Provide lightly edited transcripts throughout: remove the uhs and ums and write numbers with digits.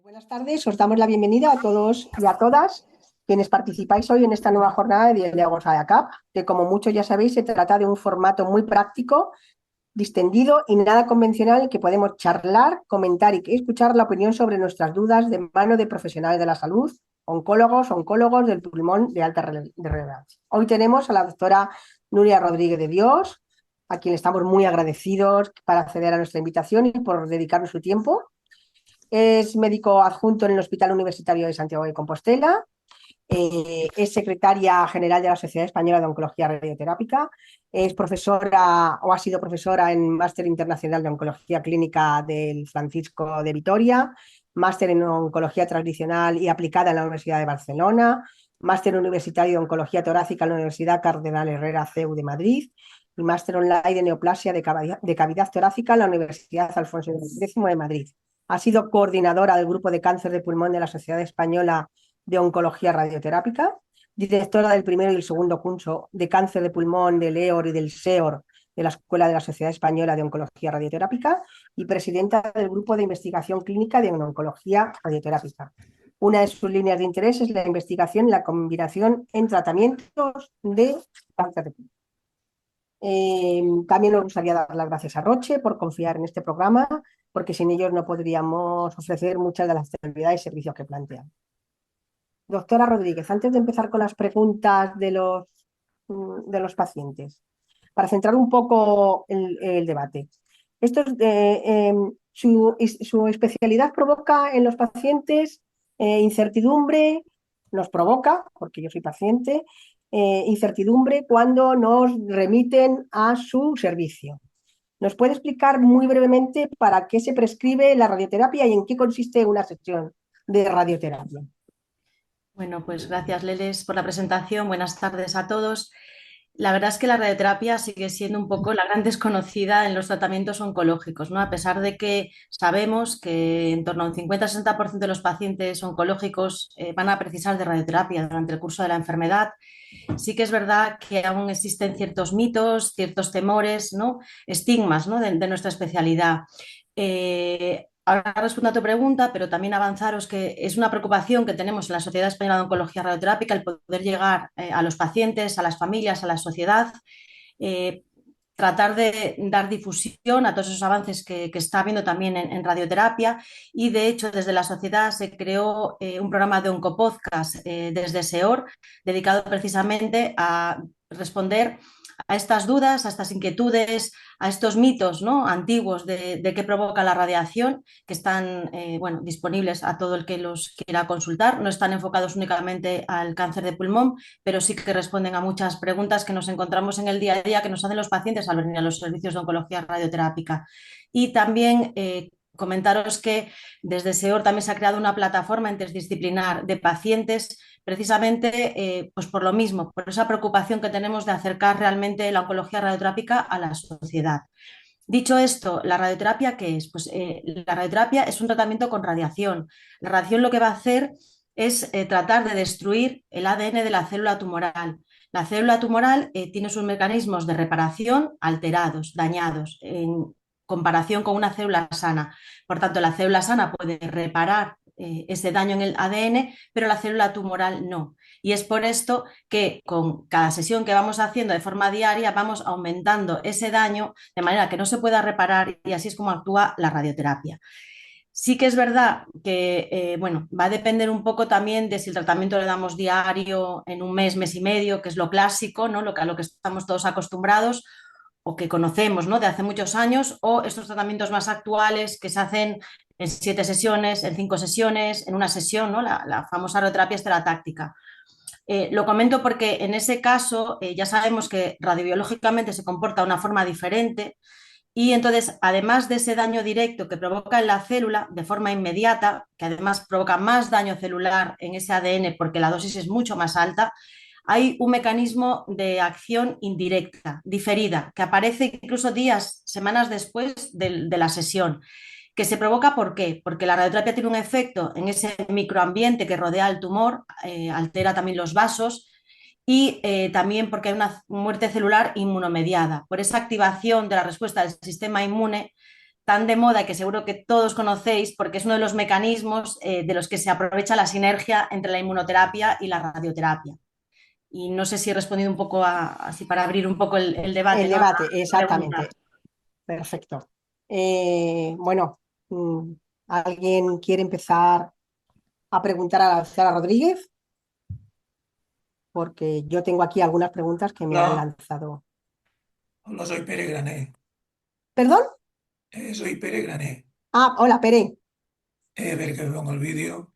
Buenas tardes, os damos la bienvenida a todos y a todas quienes participáis hoy en esta nueva jornada de Diálogos ADACAP, que como muchos ya sabéis se trata de un formato muy práctico, distendido y nada convencional que podemos charlar, comentar y escuchar la opinión sobre nuestras dudas de mano de profesionales de la salud, oncólogos del pulmón de alta relevancia. Hoy tenemos a la doctora Nuria Rodríguez de Dios, a quien estamos muy agradecidos por acceder a nuestra invitación y por dedicarnos su tiempo. Es médico adjunto en el Hospital Universitario de Santiago de Compostela, es secretaria general de la Sociedad Española de Oncología Radioterápica, es profesora o ha sido profesora en Máster Internacional de Oncología Clínica del Francisco de Vitoria, máster en Oncología Tradicional y Aplicada en la Universidad de Barcelona, máster universitario de Oncología Torácica en la Universidad Cardenal Herrera CEU de Madrid y máster online de Neoplasia de cavidad torácica en la Universidad Alfonso X de Madrid. Ha sido coordinadora del Grupo de Cáncer de Pulmón de la Sociedad Española de Oncología Radioterápica, directora del primero y el segundo curso de Cáncer de Pulmón del EOR y del SEOR de la Escuela de la Sociedad Española de Oncología Radioterápica y presidenta del Grupo de Investigación Clínica de Oncología Radioterápica. Una de sus líneas de interés es la investigación y la combinación en tratamientos de cáncer de pulmón. También nos gustaría dar las gracias a Roche por confiar en este programa, porque sin ellos no podríamos ofrecer muchas de las actividades y servicios que plantean. Doctora Rodríguez, antes de empezar con las preguntas de los pacientes, para centrar un poco el debate, su especialidad provoca en los pacientes incertidumbre, nos provoca, porque yo soy paciente, incertidumbre cuando nos remiten a su servicio. ¿Nos puede explicar muy brevemente para qué se prescribe la radioterapia y en qué consiste una sesión de radioterapia? Bueno, pues gracias, Leles, por la presentación. Buenas tardes a todos. La verdad es que la radioterapia sigue siendo un poco la gran desconocida en los tratamientos oncológicos, ¿no? A pesar de que sabemos que en torno a un 50-60% de los pacientes oncológicos van a precisar de radioterapia durante el curso de la enfermedad, sí que es verdad que aún existen ciertos mitos, ciertos temores, ¿no? Estigmas, ¿no? de nuestra especialidad. Ahora respondo a tu pregunta, pero también avanzaros que es una preocupación que tenemos en la Sociedad Española de Oncología Radioterápica el poder llegar a los pacientes, a las familias, a la sociedad, eh, tratar de dar difusión a todos esos avances que está habiendo también en radioterapia y de hecho desde la sociedad se creó un programa de Oncopodcast desde SEOR dedicado precisamente a responder a estas dudas, a estas inquietudes, a estos mitos, ¿no? Antiguos de qué provoca la radiación, que están bueno, disponibles a todo el que los quiera consultar. No están enfocados únicamente al cáncer de pulmón, pero sí que responden a muchas preguntas que nos encontramos en el día a día que nos hacen los pacientes al venir a los servicios de oncología radioterápica. Y también comentaros que desde SEOR también se ha creado una plataforma interdisciplinar de pacientes precisamente pues por lo mismo, por esa preocupación que tenemos de acercar realmente la oncología radioterápica a la sociedad. Dicho esto, ¿la radioterapia qué es? Pues la radioterapia es un tratamiento con radiación. La radiación lo que va a hacer es tratar de destruir el ADN de la célula tumoral. La célula tumoral tiene sus mecanismos de reparación alterados, dañados, en comparación con una célula sana. Por tanto, la célula sana puede reparar ese daño en el ADN, pero la célula tumoral no. Y es por esto que con cada sesión que vamos haciendo de forma diaria vamos aumentando ese daño de manera que no se pueda reparar y así es como actúa la radioterapia. Sí que es verdad que bueno, va a depender un poco también de si el tratamiento le damos diario en un mes, mes y medio, que es lo clásico, ¿no? A lo que estamos todos acostumbrados o que conocemos, ¿no? De hace muchos años, o estos tratamientos más actuales que se hacen en 7 sesiones, en 5 sesiones, en una sesión, ¿no? La famosa radioterapia estereotáctica. Lo comento porque en ese caso ya sabemos que radiobiológicamente se comporta de una forma diferente y entonces, además de ese daño directo que provoca en la célula de forma inmediata, que además provoca más daño celular en ese ADN porque la dosis es mucho más alta, hay un mecanismo de acción indirecta, diferida, que aparece incluso días, semanas después de la sesión, que se provoca ¿por qué? Porque la radioterapia tiene un efecto en ese microambiente que rodea al tumor, altera también los vasos y también porque hay una muerte celular inmunomediada. Por esa activación de la respuesta del sistema inmune, tan de moda que seguro que todos conocéis porque es uno de los mecanismos de los que se aprovecha la sinergia entre la inmunoterapia y la radioterapia. Y no sé si he respondido un poco así para abrir un poco el debate, El ¿no? A debate, la pregunta. exactamente. Perfecto. Bueno, ¿alguien quiere empezar a preguntar a Sara Rodríguez? Porque yo tengo aquí algunas preguntas que me han Hola, lanzado. hola, soy Pere Grané. ¿Perdón? Soy Pere Grané. Ah, hola, Pere. A ver que me pongo el vídeo.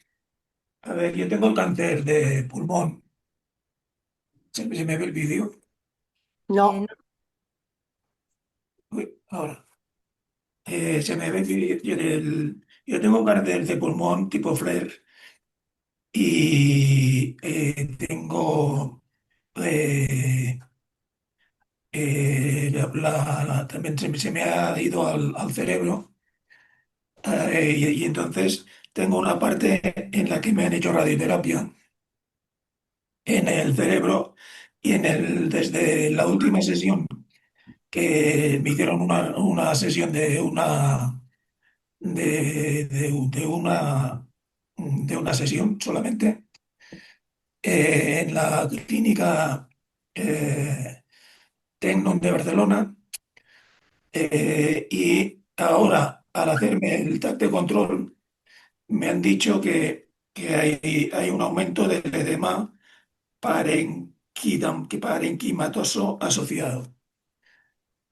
A ver, yo tengo cáncer de pulmón. ¿Se me ve el vídeo? No, No, Uy, ahora. Se me ve el vídeo. Yo tengo cáncer de pulmón tipo flare y tengo eh, también se me ha ido al cerebro. Y entonces tengo una parte en la que me han hecho radioterapia en el cerebro y desde la última sesión que me hicieron una sesión de una sesión solamente en la clínica Tecnon de Barcelona, y ahora al hacerme el TAC de control me han dicho que hay un aumento del edema parenquimatoso asociado.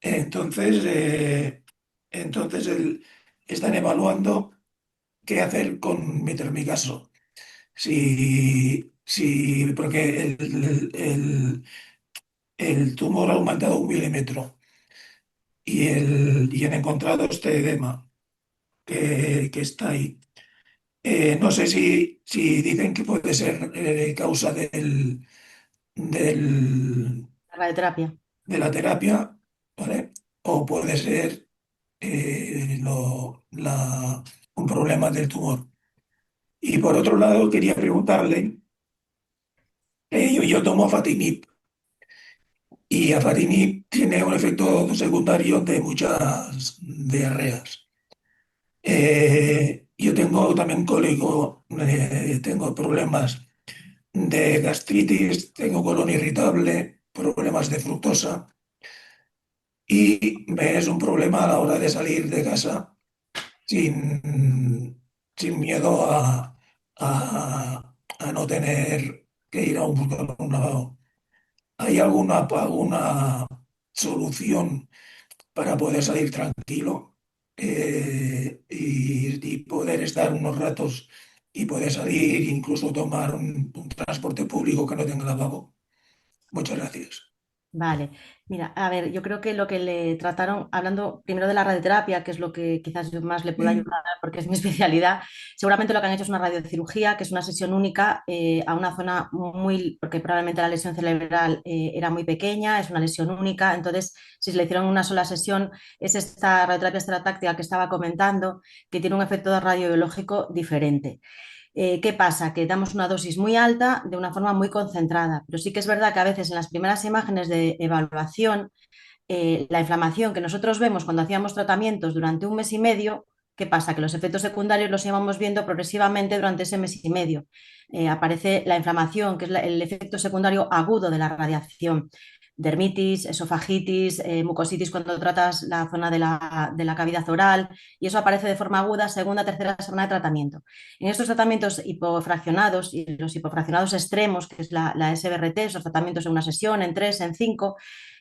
Entonces, entonces están evaluando qué hacer con mi caso. Porque el tumor ha aumentado 1 milímetro y han encontrado este edema que está ahí. No sé si dicen que puede ser causa del, la radioterapia. de la terapia, ¿vale? O puede ser un problema del tumor. Y por otro lado, quería preguntarle, yo tomo Afatinib y Afatinib tiene un efecto secundario de muchas diarreas. Yo tengo también cólico, tengo problemas de gastritis, tengo colon irritable, problemas de fructosa y me es un problema a la hora de salir de casa sin miedo a no tener que ir a un lavado. ¿Hay alguna solución para poder salir tranquilo y poder estar unos ratos y poder salir, incluso tomar un transporte público que no tenga lavabo? Muchas gracias. Vale, mira, a ver, yo creo que lo que le trataron, hablando primero de la radioterapia, que es lo que quizás yo más le puedo Sí. ayudar porque es mi especialidad, seguramente lo que han hecho es una radiocirugía, que es una sesión única a una zona muy, porque probablemente la lesión cerebral era muy pequeña, es una lesión única, entonces si se le hicieron una sola sesión, es esta radioterapia estereotáctica que estaba comentando, que tiene un efecto radiobiológico diferente. ¿Qué pasa? Que damos una dosis muy alta de una forma muy concentrada, pero sí que es verdad que a veces en las primeras imágenes de evaluación, la inflamación que nosotros vemos cuando hacíamos tratamientos durante un mes y medio, ¿qué pasa? Que los efectos secundarios los íbamos viendo progresivamente durante ese mes y medio. Aparece la inflamación, que es el efecto secundario agudo de la radiación. Dermitis, esofagitis, mucositis cuando tratas la zona de la cavidad oral y eso aparece de forma aguda segunda, tercera semana de tratamiento. En estos tratamientos hipofraccionados y los hipofraccionados extremos, que es la SBRT, esos tratamientos en una sesión, en tres, en cinco,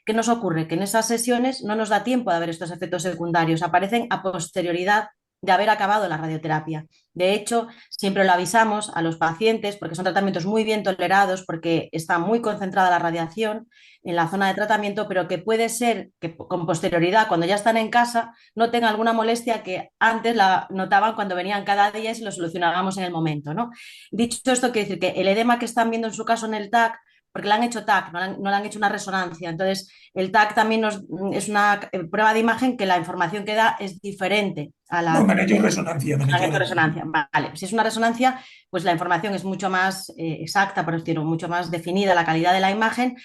¿qué nos ocurre? Que en esas sesiones no nos da tiempo de ver estos efectos secundarios, aparecen a posterioridad de haber acabado la radioterapia. De hecho, siempre lo avisamos a los pacientes porque son tratamientos muy bien tolerados, porque está muy concentrada la radiación en la zona de tratamiento, pero que puede ser que con posterioridad, cuando ya están en casa, noten alguna molestia que antes la notaban cuando venían cada día y se lo solucionábamos en el momento, ¿no? Dicho esto, quiere decir que el edema que están viendo en su caso en el TAC, porque le han hecho TAC, no le han hecho una resonancia. Entonces, el TAC también es una prueba de imagen que la información que da es diferente a No, la me han hecho resonancia, me han han hecho hecho resonancia. resonancia. Vale, si es una resonancia, pues la información es mucho más exacta, por decirlo, mucho más definida la calidad de la imagen,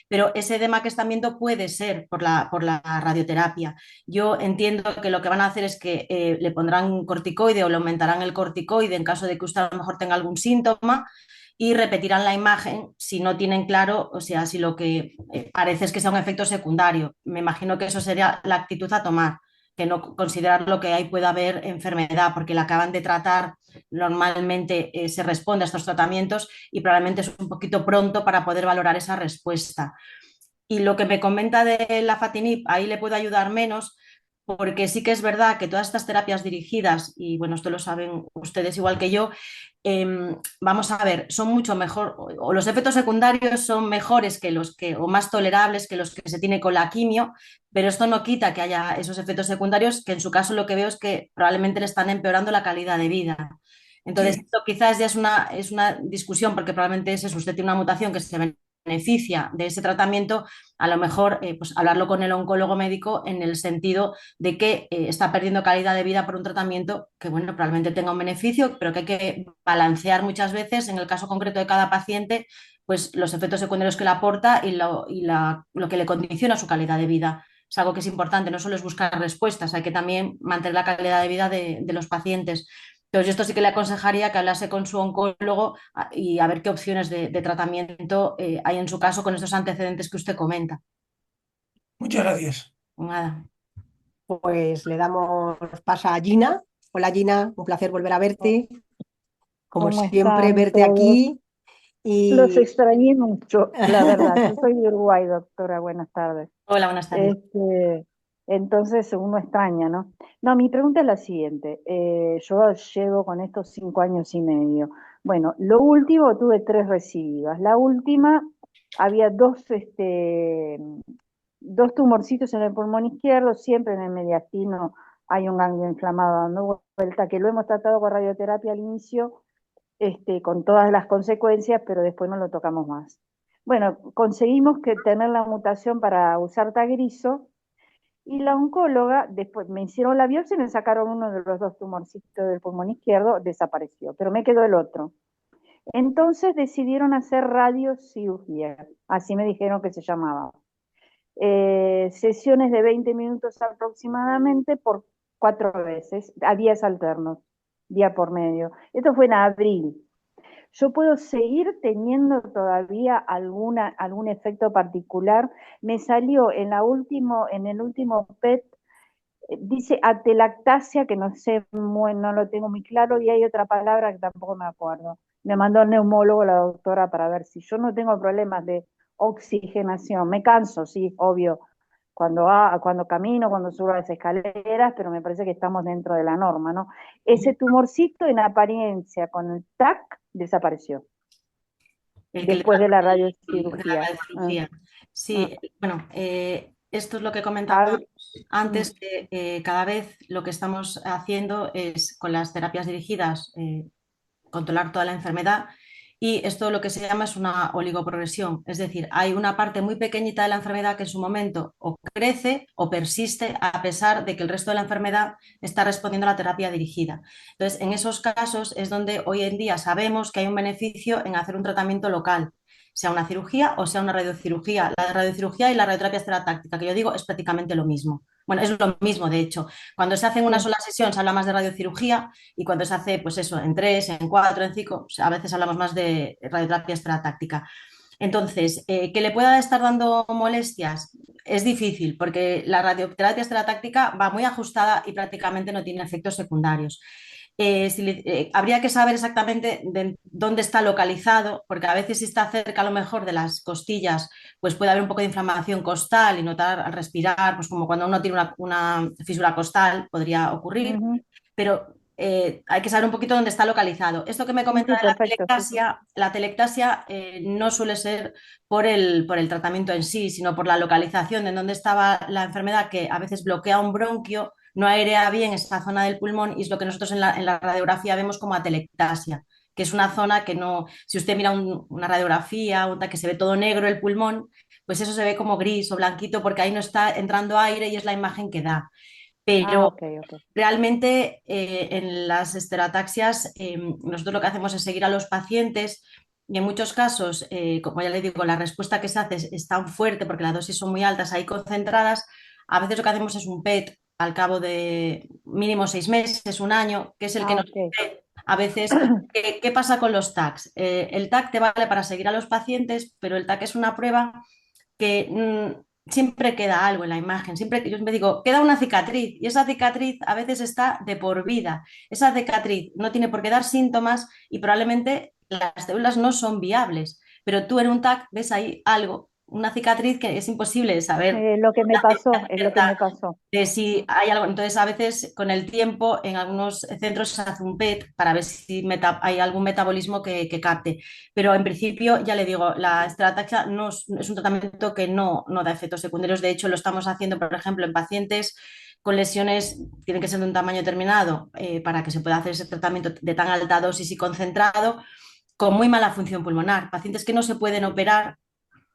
pero ese edema que están viendo puede ser por la radioterapia. Yo entiendo que lo que van a hacer es que le pondrán corticoide o le aumentarán el corticoide en caso de que usted a lo mejor tenga algún síntoma y repetirán la imagen si no tienen claro, o sea, si lo que parece es que sea un efecto secundario. Me imagino que eso sería la actitud a tomar, que no considerar lo que hay pueda haber enfermedad, porque la acaban de tratar, normalmente se responde a estos tratamientos y probablemente es un poquito pronto para poder valorar esa respuesta. Y lo que me comenta de la Fatinib, ahí le puedo ayudar menos, porque sí que es verdad que todas estas terapias dirigidas, y bueno, esto lo saben ustedes igual que yo, vamos a ver, son mucho mejor, o los efectos secundarios son mejores que los que, o más tolerables que los que se tiene con la quimio, pero esto no quita que haya esos efectos secundarios, que en su caso lo que veo es que probablemente le están empeorando la calidad de vida. Entonces, Sí, esto quizás ya es una discusión, porque probablemente es eso, usted tiene una mutación que se beneficia de ese tratamiento, a lo mejor pues hablarlo con el oncólogo médico en el sentido de que está perdiendo calidad de vida por un tratamiento que, bueno, probablemente tenga un beneficio, pero que hay que balancear muchas veces en el caso concreto de cada paciente, pues los efectos secundarios que le aporta lo que le condiciona su calidad de vida. Es algo que es importante, no solo es buscar respuestas, hay que también mantener la calidad de vida de los pacientes. Entonces, yo esto sí que le aconsejaría que hablase con su oncólogo y a ver qué opciones de tratamiento hay en su caso con estos antecedentes que usted comenta. muchas gracias. Nada. Pues le damos paso a Gina. Hola Gina, un placer volver a verte. Como ¿Cómo siempre, están verte todos? aquí. Los Y extrañé mucho, la verdad. Yo soy de Uruguay, doctora. Buenas tardes. Hola, buenas tardes. Este, entonces uno extraña, ¿no? No, mi pregunta es la siguiente. Yo llevo con estos 5 años y medio. Bueno, lo último tuve 3 recidivas. La última había dos tumorcitos en el pulmón izquierdo, siempre en el mediastino hay un ganglio inflamado dando vuelta, que lo hemos tratado con radioterapia al inicio, con todas las consecuencias, pero después no lo tocamos más. Bueno, conseguimos que tener la mutación para usar tagrizo, y la oncóloga, después me hicieron la biopsia y me sacaron uno de los dos tumorcitos del pulmón izquierdo, desapareció, pero me quedó el otro. Entonces decidieron hacer radiocirugía, así me dijeron que se llamaba. Sesiones de 20 minutos aproximadamente por 4 veces, a días alternos, día por medio. Esto fue en abril. Yo puedo seguir teniendo todavía algún efecto particular. Me salió en el último PET, dice atelactasia, que no sé, no lo tengo muy claro, y hay otra palabra que tampoco me acuerdo. Me mandó el neumólogo, la doctora, para ver si yo no tengo problemas de oxigenación. Me canso, sí, obvio, cuando camino, cuando subo las escaleras, pero me parece que estamos dentro de la norma, ¿no? Ese tumorcito en apariencia con el TAC desapareció El que le después de la de la radiocirugía. radiocirugía. Ah, Sí, bueno, esto es lo que ah, comentábamos mm, antes, que cada vez lo que estamos haciendo es con las terapias dirigidas controlar toda la enfermedad y esto lo que se llama es una oligoprogresión, es decir, hay una parte muy pequeñita de la enfermedad que en su momento o crece o persiste a pesar de que el resto de la enfermedad está respondiendo a la terapia dirigida. Entonces, en esos casos es donde hoy en día sabemos que hay un beneficio en hacer un tratamiento local, sea una cirugía o sea una radiocirugía. La radiocirugía y la radioterapia estereotáctica, que yo digo, es prácticamente lo mismo. Bueno, es lo mismo, de hecho. Cuando se hace en una sí, sola sesión se habla más de radiocirugía y cuando se hace, pues eso, en 3, en 4, en 5, a veces hablamos más de radioterapia estereotáctica. Entonces, que le pueda estar dando molestias es difícil porque la radioterapia estereotáctica va muy ajustada y prácticamente no tiene efectos secundarios. Habría que saber exactamente dónde está localizado, porque a veces si está cerca a lo mejor de las costillas, pues puede haber un poco de inflamación costal y notar al respirar, pues como cuando uno tiene una fisura costal, podría ocurrir, ujú, pero hay que saber un poquito dónde está localizado. Esto que me sí, comenta sí, de perfecto, sí, sí. la telectasia no suele ser por el tratamiento en sí, sino por la localización de dónde estaba la enfermedad, que a veces bloquea un bronquio, no airea bien esa zona del pulmón y es lo que nosotros en la radiografía vemos como atelectasia, que es una zona que no, si usted mira una radiografía, que se ve todo negro el pulmón, pues eso se ve como gris o blanquito porque ahí no está entrando aire y es la imagen que da. Ah, Pero ok, ok. realmente en las esterataxias nosotros lo que hacemos es seguir a los pacientes y en muchos casos, como ya le digo, la respuesta que se hace es tan fuerte porque las dosis son muy altas ahí concentradas, a veces lo que hacemos es un PET al cabo de mínimo 6 meses, un año, que es el que Ah, nos ok. dice a veces qué pasa con los TACs. El TAC te vale para seguir a los pacientes, pero el TAC es una prueba que siempre queda algo en la imagen, siempre yo me digo, queda una cicatriz y esa cicatriz a veces está de por vida. Esa cicatriz no tiene por qué dar síntomas y probablemente las células no son viables, pero tú en un TAC ves ahí algo, una cicatriz que es imposible de saber Lo que me la ciencia pasó, es lo que cierta me pasó. de si hay algo. Entonces, a veces con el tiempo en algunos centros se hace un PET para ver si hay algún metabolismo que capte. Pero en principio, ya le digo, la estrataxia no es un tratamiento que no da efectos secundarios. De hecho, lo estamos haciendo, por ejemplo, en pacientes con lesiones, tienen que ser de un tamaño determinado para que se pueda hacer ese tratamiento de tan alta dosis y concentrado, con muy mala función pulmonar. Pacientes que no se pueden operar.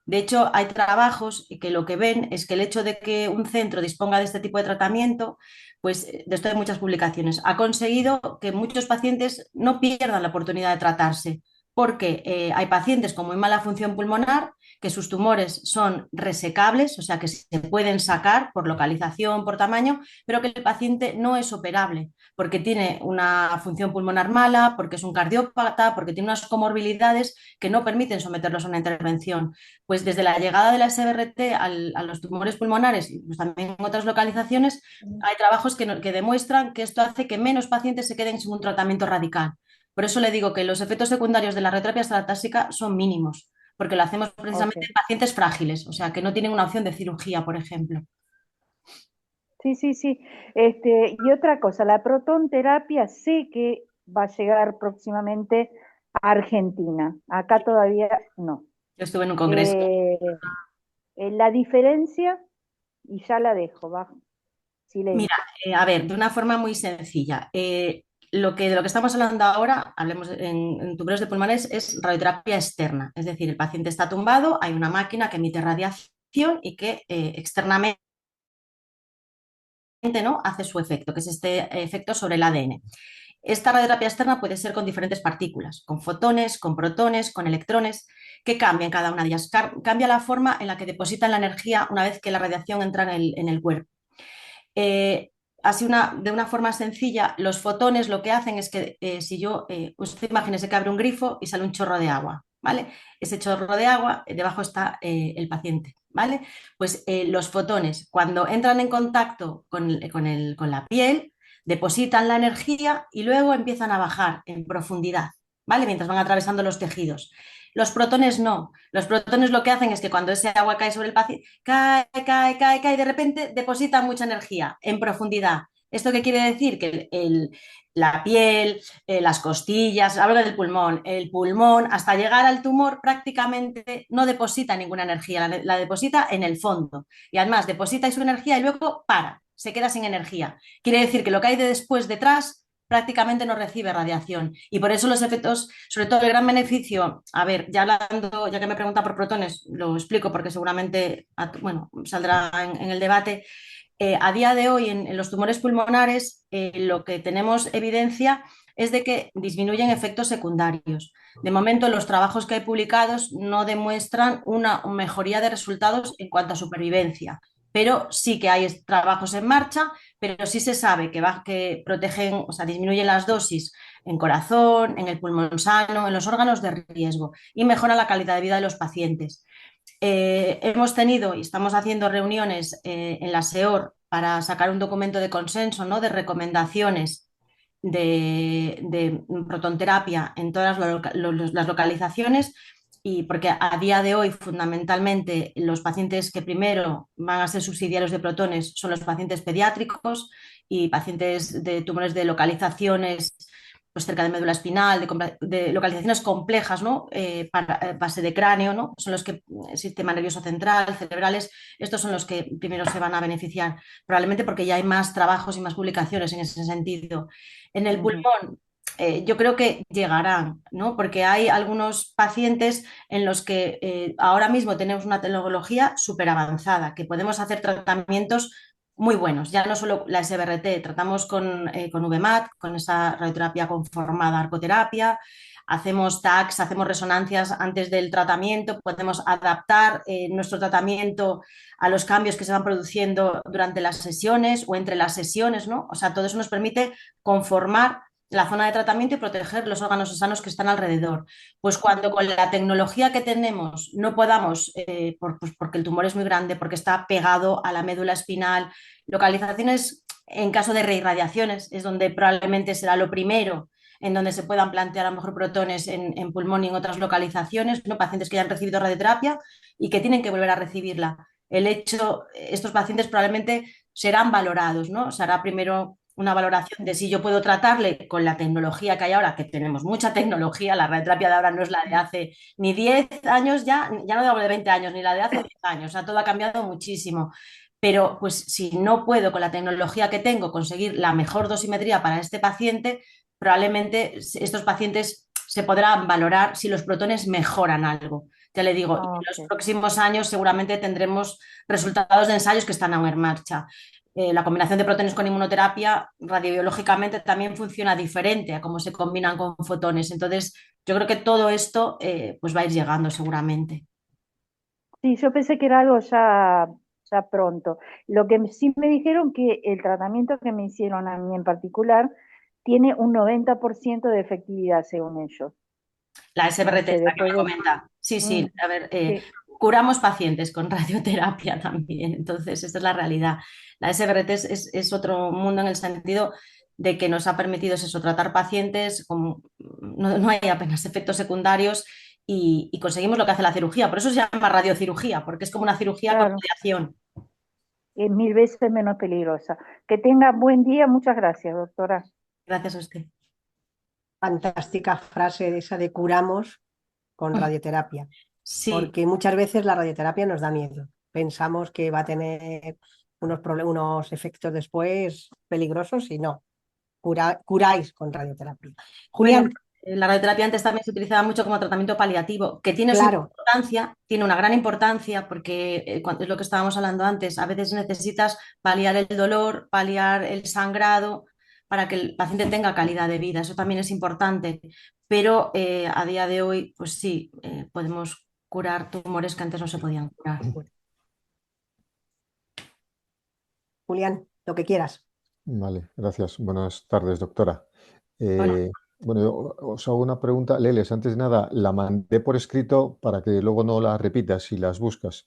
De hecho, hay trabajos que lo que ven es que el hecho de que un centro disponga de este tipo de tratamiento, pues de esto hay muchas publicaciones, ha conseguido que muchos pacientes no pierdan la oportunidad de tratarse, porque hay pacientes con muy mala función pulmonar, que sus tumores son resecables, o sea que se pueden sacar por localización, por tamaño, pero que el paciente no es operable, porque tiene una función pulmonar mala, porque es un cardiópata, porque tiene unas comorbilidades que no permiten someterlos a una intervención. Pues desde la llegada de la SBRT a los tumores pulmonares y pues también en otras localizaciones, hay trabajos que demuestran que esto hace que menos pacientes se queden sin un tratamiento radical. Por eso le digo que los efectos secundarios de la radioterapia estratásica son mínimos, porque lo hacemos Ok. precisamente en pacientes frágiles, o sea, que no tienen una opción de cirugía, por ejemplo. Sí, sí, sí. Y otra cosa, la protonterapia sé que va a llegar próximamente a Argentina. Acá todavía no. Yo estuve en un congreso. Eh, la diferencia, y ya la dejo, va, Mira, silencio. a ver, de una forma muy sencilla. De lo que estamos hablando ahora, hablemos en tumores de pulmones, es radioterapia externa. Es decir, el paciente está tumbado, hay una máquina que emite radiación y que externamente, ¿no?, hace su efecto, que es este efecto sobre el ADN. Esta radioterapia externa puede ser con diferentes partículas, con fotones, con protones, con electrones, que cambian cada una de ellas. Cambia la forma en la que depositan la energía una vez que la radiación entra en el cuerpo. Eh, Así de una forma sencilla, los fotones lo que hacen es que si usted imagínese que abre un grifo y sale un chorro de agua, ¿vale? Ese chorro de agua, debajo está el paciente, ¿vale? Pues los fotones, cuando entran en contacto con la piel, depositan la energía y luego empiezan a bajar en profundidad, ¿vale? Mientras van atravesando los tejidos. Los protones no. Los protones lo que hacen es que cuando ese agua cae sobre el paciente, cae, y de repente deposita mucha energía en profundidad. ¿Esto qué quiere decir? Que la piel, las costillas, hablo del pulmón, el pulmón, hasta llegar al tumor prácticamente no deposita ninguna energía, la deposita en el fondo. Y además deposita su energía y luego se queda sin energía. Quiere decir que lo que hay después, detrás, prácticamente no recibe radiación. Y por eso los efectos, sobre todo el gran beneficio, a ver, ya hablando, ya que me pregunta por protones, lo explico porque seguramente, bueno, saldrá en el debate. A día de hoy, en los tumores pulmonares, lo que tenemos evidencia es de que disminuyen efectos secundarios. De momento, los trabajos que hay publicados no demuestran una mejoría de resultados en cuanto a supervivencia, pero sí que hay trabajos en marcha, pero sí se sabe que protegen, o sea, disminuyen las dosis en corazón, en el pulmón sano, en los órganos de riesgo y mejoran la calidad de vida de los pacientes. Hemos tenido y estamos haciendo reuniones en la SEOR para sacar un documento de consenso, ¿no?, de recomendaciones de protonterapia en todas las localizaciones, y porque a día de hoy fundamentalmente los pacientes que primero van a ser subsidiarios de protones son los pacientes pediátricos y pacientes de tumores de localizaciones pues cerca de médula espinal, de localizaciones complejas, ¿no? Para base de cráneo, ¿no? Son los que, sistema nervioso central, cerebrales, estos son los que primero se van a beneficiar, probablemente porque ya hay más trabajos y más publicaciones en ese sentido. En el pulmón, yo creo que llegarán, ¿no? Porque hay algunos pacientes en los que ahora mismo tenemos una tecnología súper avanzada, que podemos hacer tratamientos muy buenos. Ya no solo la SBRT, tratamos con VMAT, con esa radioterapia conformada arcoterapia. hacemos TACs, hacemos resonancias antes del tratamiento, podemos adaptar nuestro tratamiento a los cambios que se van produciendo durante las sesiones o entre las sesiones, ¿no? O sea, todo eso nos permite conformar la zona de tratamiento y proteger los órganos sanos que están alrededor. Pues cuando con la tecnología que tenemos no podamos, pues porque el tumor es muy grande, porque está pegado a la médula espinal, localizaciones en caso de reirradiaciones es donde probablemente será lo primero en donde se puedan plantear a lo mejor protones en pulmón y en otras localizaciones, ¿no? Pacientes que ya han recibido radioterapia y que tienen que volver a recibirla. Estos pacientes probablemente serán valorados, ¿no? Se hará primero una valoración de si yo puedo tratarle con la tecnología que hay ahora, que tenemos mucha tecnología, la radioterapia de ahora no es la de hace ni 10 años ya no digo de 20 años, ni la de hace 10 años, o sea, todo ha cambiado muchísimo. Pero pues si no puedo con la tecnología que tengo conseguir la mejor dosimetría para este paciente, probablemente estos pacientes se podrán valorar si los protones mejoran algo. Ya le digo, en los próximos años seguramente tendremos resultados de ensayos que están aún en marcha. La combinación de protones con inmunoterapia radiobiológicamente también funciona diferente a cómo se combinan con fotones. Entonces, yo creo que todo esto pues va a ir llegando seguramente. Sí, yo pensé que era algo ya pronto. Lo que sí me dijeron que el tratamiento que me hicieron a mí en particular tiene un 90% de efectividad según ellos. La SBRT No sé, esta que después me comenta. Sí, sí, a ver, sí. curamos pacientes con radioterapia también, entonces esta es la realidad. La SBRT es otro mundo en el sentido de que nos ha permitido eso, tratar pacientes, no hay apenas efectos secundarios y conseguimos lo que hace la cirugía. Por eso se llama radiocirugía, porque es como una cirugía con Claro, radiación. es 1000 veces menos peligrosa. Que tenga buen día, muchas gracias, doctora. Gracias a usted. Fantástica frase esa de curamos con radioterapia, Sí, porque muchas veces la radioterapia nos da miedo. Pensamos que va a tener unos efectos después peligrosos y no, curáis con radioterapia. bueno, Julián, la radioterapia antes también se utilizaba mucho como tratamiento paliativo, que tiene su claro, importancia, tiene una gran importancia porque es lo que estábamos hablando antes, a veces necesitas paliar el dolor, paliar el sangrado para que el paciente tenga calidad de vida, eso también es importante, pero a día de hoy, pues sí, podemos curar tumores que antes no se podían curar. Julián, lo que quieras. Vale, gracias. Buenas tardes, doctora. Bueno, Bueno, yo os hago una pregunta. Leles, antes de nada, la mandé por escrito para que luego no la repitas si las buscas.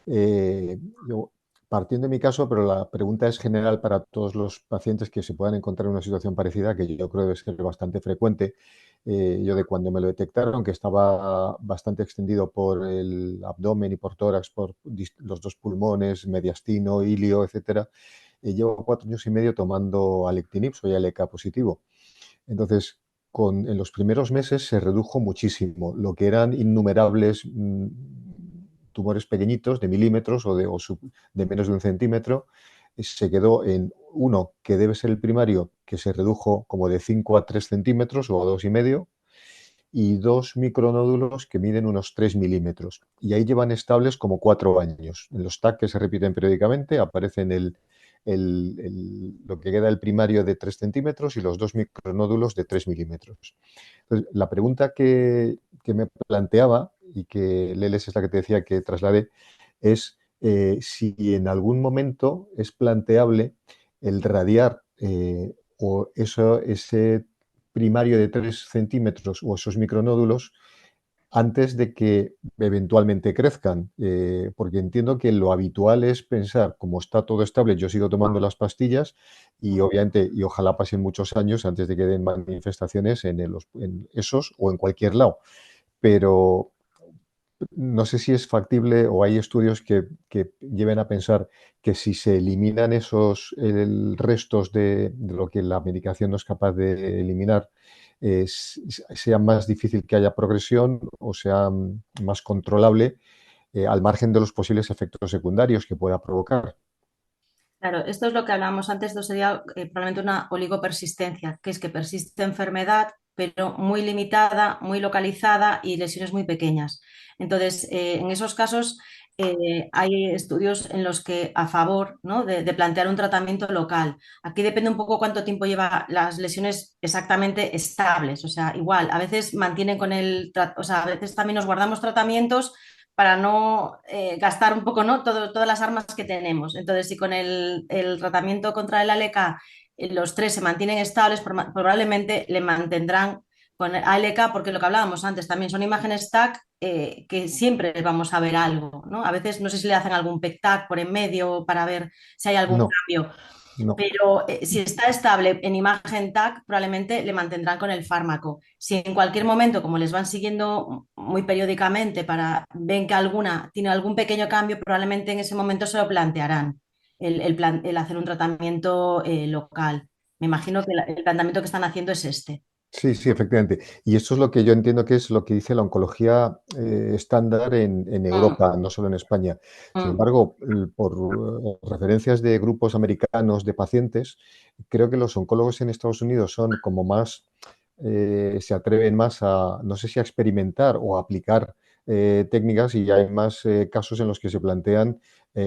Yo, partiendo de mi caso, pero la pregunta es general para todos los pacientes que se puedan encontrar en una situación parecida, que yo creo que debe ser bastante frecuente. Yo de cuando me lo detectaron, que estaba bastante extendido por el abdomen y por tórax, por los dos pulmones, mediastino, ilio, etcétera, llevo 4 años y medio tomando alectinib, soy ALK positivo. Entonces, en los primeros meses se redujo muchísimo lo que eran innumerables tumores pequeñitos de milímetros de menos de 1 centímetro. Se quedó en uno que debe ser el primario, que se redujo como de 5 a 3 centímetros o a 2,5, y dos micronódulos que miden unos 3 milímetros. Y ahí llevan estables como 4 años. En los TAC que se repiten periódicamente aparecen lo que queda el primario de 3 centímetros y los dos micronódulos de 3 milímetros. Entonces, la pregunta que me planteaba, y que Leles es la que te decía que trasladé, es si en algún momento es planteable el radiar o ese primario de 3 centímetros o esos micronódulos antes de que eventualmente crezcan, porque entiendo que lo habitual es pensar, como está todo estable, yo sigo tomando las pastillas y obviamente, y ojalá pasen muchos años antes de que den manifestaciones en esos o en cualquier lado, pero no sé si es factible o hay estudios que lleven a pensar que si se eliminan esos restos de lo que la medicación no es capaz de eliminar, sea más difícil que haya progresión o sea más controlable, al margen de los posibles efectos secundarios que pueda provocar. claro, esto es lo que hablábamos antes, esto sería probablemente una oligopersistencia, que es que persiste enfermedad, pero muy limitada, muy localizada y lesiones muy pequeñas. Entonces, en esos casos, hay estudios en los que a favor, ¿no? de plantear un tratamiento local. Aquí depende un poco cuánto tiempo lleva las lesiones exactamente estables. O sea, igual, a veces mantienen con o sea, a veces también nos guardamos tratamientos para no gastar un poco, ¿no? Todas las armas que tenemos. Entonces, si con el tratamiento contra el ALK los tres se mantienen estables, probablemente le mantendrán con ALK, porque lo que hablábamos antes también son imágenes TAC que siempre vamos a ver algo, ¿no? A veces no sé si le hacen algún PEC-TAC por en medio para ver si hay algún No, cambio, no. pero si está estable en imagen TAC, probablemente le mantendrán con el fármaco. Si en cualquier momento, como les van siguiendo muy periódicamente, ven que alguna tiene algún pequeño cambio, probablemente en ese momento se lo plantearán el hacer un tratamiento local. Me imagino que el planteamiento que están haciendo es este. Sí, sí, efectivamente. Y esto es lo que yo entiendo que es lo que dice la oncología estándar en Mm, Europa, no solo en España. Sin mm. embargo, por referencias de grupos americanos de pacientes, creo que los oncólogos en Estados Unidos son como más, se atreven más a, no sé si a experimentar o a aplicar técnicas y hay más casos en los que se plantean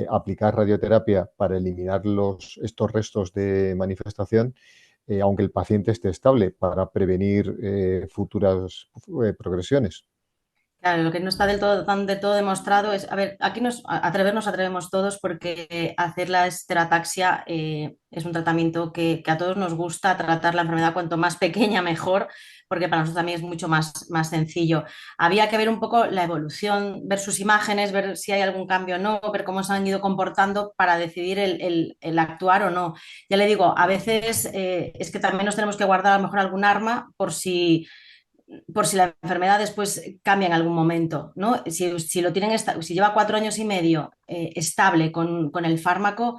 aplicar radioterapia para eliminar estos restos de manifestación aunque el paciente esté estable, para prevenir futuras progresiones. Claro, lo que no está del todo demostrado es, a ver, aquí atrevernos atrevemos todos porque hacer la esterataxia es un tratamiento que a todos nos gusta, tratar la enfermedad cuanto más pequeña mejor, porque para nosotros también es mucho más sencillo. Había que ver un poco la evolución, ver sus imágenes, ver si hay algún cambio o no, ver cómo se han ido comportando para decidir el actuar o no. Ya le digo, a veces es que también nos tenemos que guardar a lo mejor algún arma por si la enfermedad después cambia en algún momento, ¿no? Si lo tienen si lleva 4 años y medio estable con el fármaco,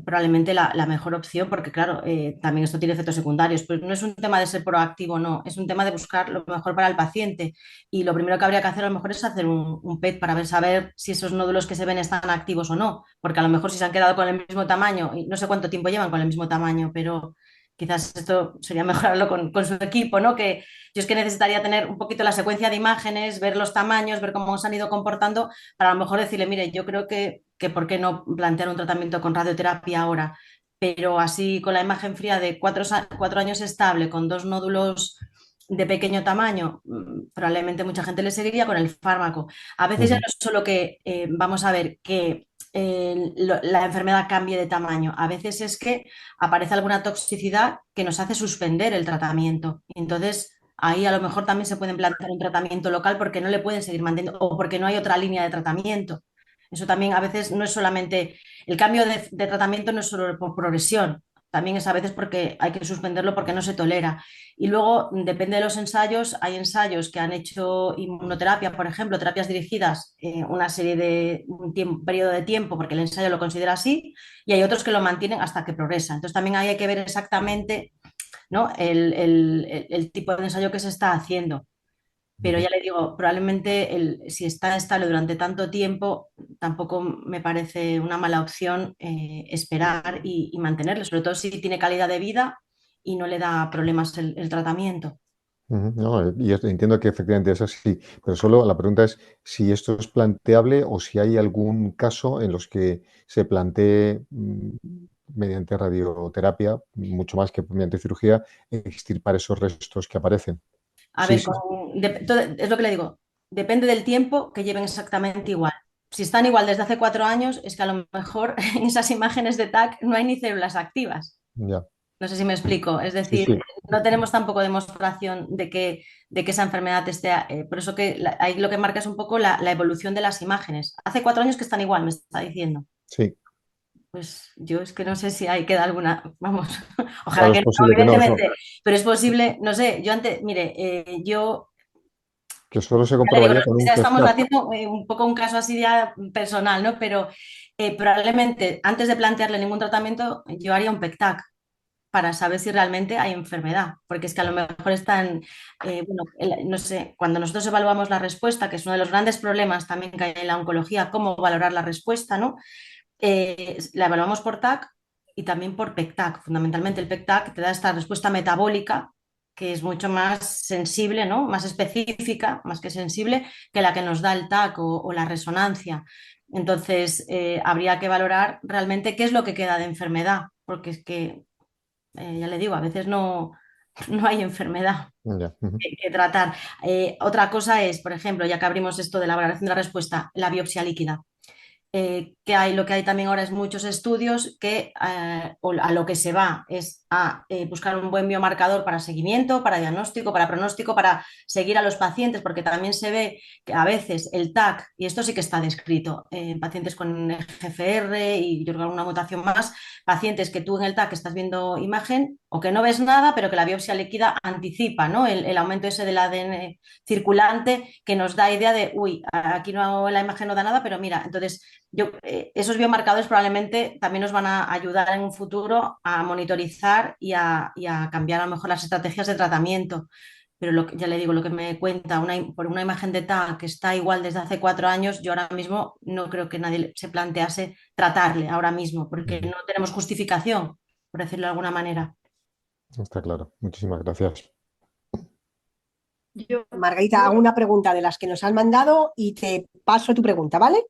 probablemente la mejor opción, porque claro, también esto tiene efectos secundarios, pero no es un tema de ser proactivo, no, es un tema de buscar lo mejor para el paciente. Y lo primero que habría que hacer a lo mejor es hacer un PET para saber si esos nódulos que se ven están activos o no, porque a lo mejor si se han quedado con el mismo tamaño, y no sé cuánto tiempo llevan con el mismo tamaño, pero quizás esto sería mejorarlo con su equipo, ¿no? Que yo es que necesitaría tener un poquito la secuencia de imágenes, ver los tamaños, ver cómo se han ido comportando, para a lo mejor decirle, mire, yo creo que por qué no plantear un tratamiento con radioterapia ahora, pero así con la imagen fría de 4 años estable, con dos nódulos de pequeño tamaño, probablemente mucha gente le seguiría con el fármaco. A veces ya no Ujú. es solo que vamos a ver que la enfermedad cambie de tamaño, a veces es que aparece alguna toxicidad que nos hace suspender el tratamiento. Entonces, ahí a lo mejor también se puede plantear un tratamiento local porque no le pueden seguir manteniendo o porque no hay otra línea de tratamiento. Eso también a veces no es solamente, el cambio de tratamiento no es solo por progresión, también es a veces porque hay que suspenderlo porque no se tolera. Y luego, depende de los ensayos, hay ensayos que han hecho inmunoterapia, por ejemplo, terapias dirigidas una serie de un periodo de tiempo, porque el ensayo lo considera así, y hay otros que lo mantienen hasta que progresa. Entonces también ahí hay que ver exactamente, ¿no? el tipo de ensayo que se está haciendo. Pero Ujú. ya le digo, probablemente si está estable durante tanto tiempo, tampoco me parece una mala opción esperar y mantenerlo, sobre todo si tiene calidad de vida y no le da problemas el tratamiento. Ujú. No, y entiendo que efectivamente es así, pero solo la pregunta es si esto es planteable o si hay algún caso en los que se plantee mediante radioterapia, mucho más que mediante cirugía, extirpar esos restos que aparecen. A Sí, ver, sí, es lo que le digo, depende del tiempo que lleven exactamente igual. Si están igual desde hace 4 años, es que a lo mejor en esas imágenes de TAC no hay ni células activas. ya. No sé si me explico. Es Sí, decir, sí. no tenemos tampoco demostración de que esa enfermedad esté. Por eso que ahí lo que marca es un poco la evolución de las imágenes. Hace 4 años que están igual, me está diciendo. Sí. Pues yo es que no sé si hay queda alguna. Vamos, ojalá Claro, es que no, posible que no, evidentemente. Pero es posible, no sé, yo antes, mire, yo que solo se ya le digo, comprobaría con un ya estamos PET-CAT. haciendo un poco un caso así ya personal, ¿no? Pero probablemente antes de plantearle ningún tratamiento, yo haría un PECTAC para saber si realmente hay enfermedad, porque es que a lo mejor están, bueno, no sé, cuando nosotros evaluamos la respuesta, que es uno de los grandes problemas también que hay en la oncología, cómo valorar la respuesta, ¿no? La evaluamos por TAC y también por PECTAC. Fundamentalmente el PECTAC te da esta respuesta metabólica que es mucho más sensible, ¿no? Más específica, más que sensible, que la que nos da el TAC o la resonancia. Entonces, habría que valorar realmente qué es lo que queda de enfermedad, porque es que, ya le digo, a veces no, no hay enfermedad Ya, ujú. que tratar. Otra cosa es, por ejemplo, ya que abrimos esto de la valoración de la respuesta, la biopsia líquida. Lo que hay también ahora es muchos estudios que o a lo que se va es a buscar un buen biomarcador para seguimiento, para diagnóstico, para pronóstico, para seguir a los pacientes, porque también se ve que a veces el TAC, y esto sí que está descrito, en pacientes con GFR y yo creo que alguna mutación más, pacientes que tú en el TAC estás viendo imagen o que no ves nada, pero que la biopsia líquida anticipa, ¿no? El aumento ese del ADN circulante que nos da idea de, uy, aquí no, la imagen no da nada, pero mira, entonces esos biomarcadores probablemente también nos van a ayudar en un futuro a monitorizar y a cambiar a lo mejor las estrategias de tratamiento. Pero ya le digo, lo que me cuenta por una imagen de TAC que está igual desde hace 4 años, yo ahora mismo no creo que nadie se plantease tratarle ahora mismo, porque Ujú. no tenemos justificación, por decirlo de alguna manera. Está claro. Muchísimas gracias. Yo, Margarita, hago yo una pregunta de las que nos han mandado y te paso tu pregunta, ¿vale?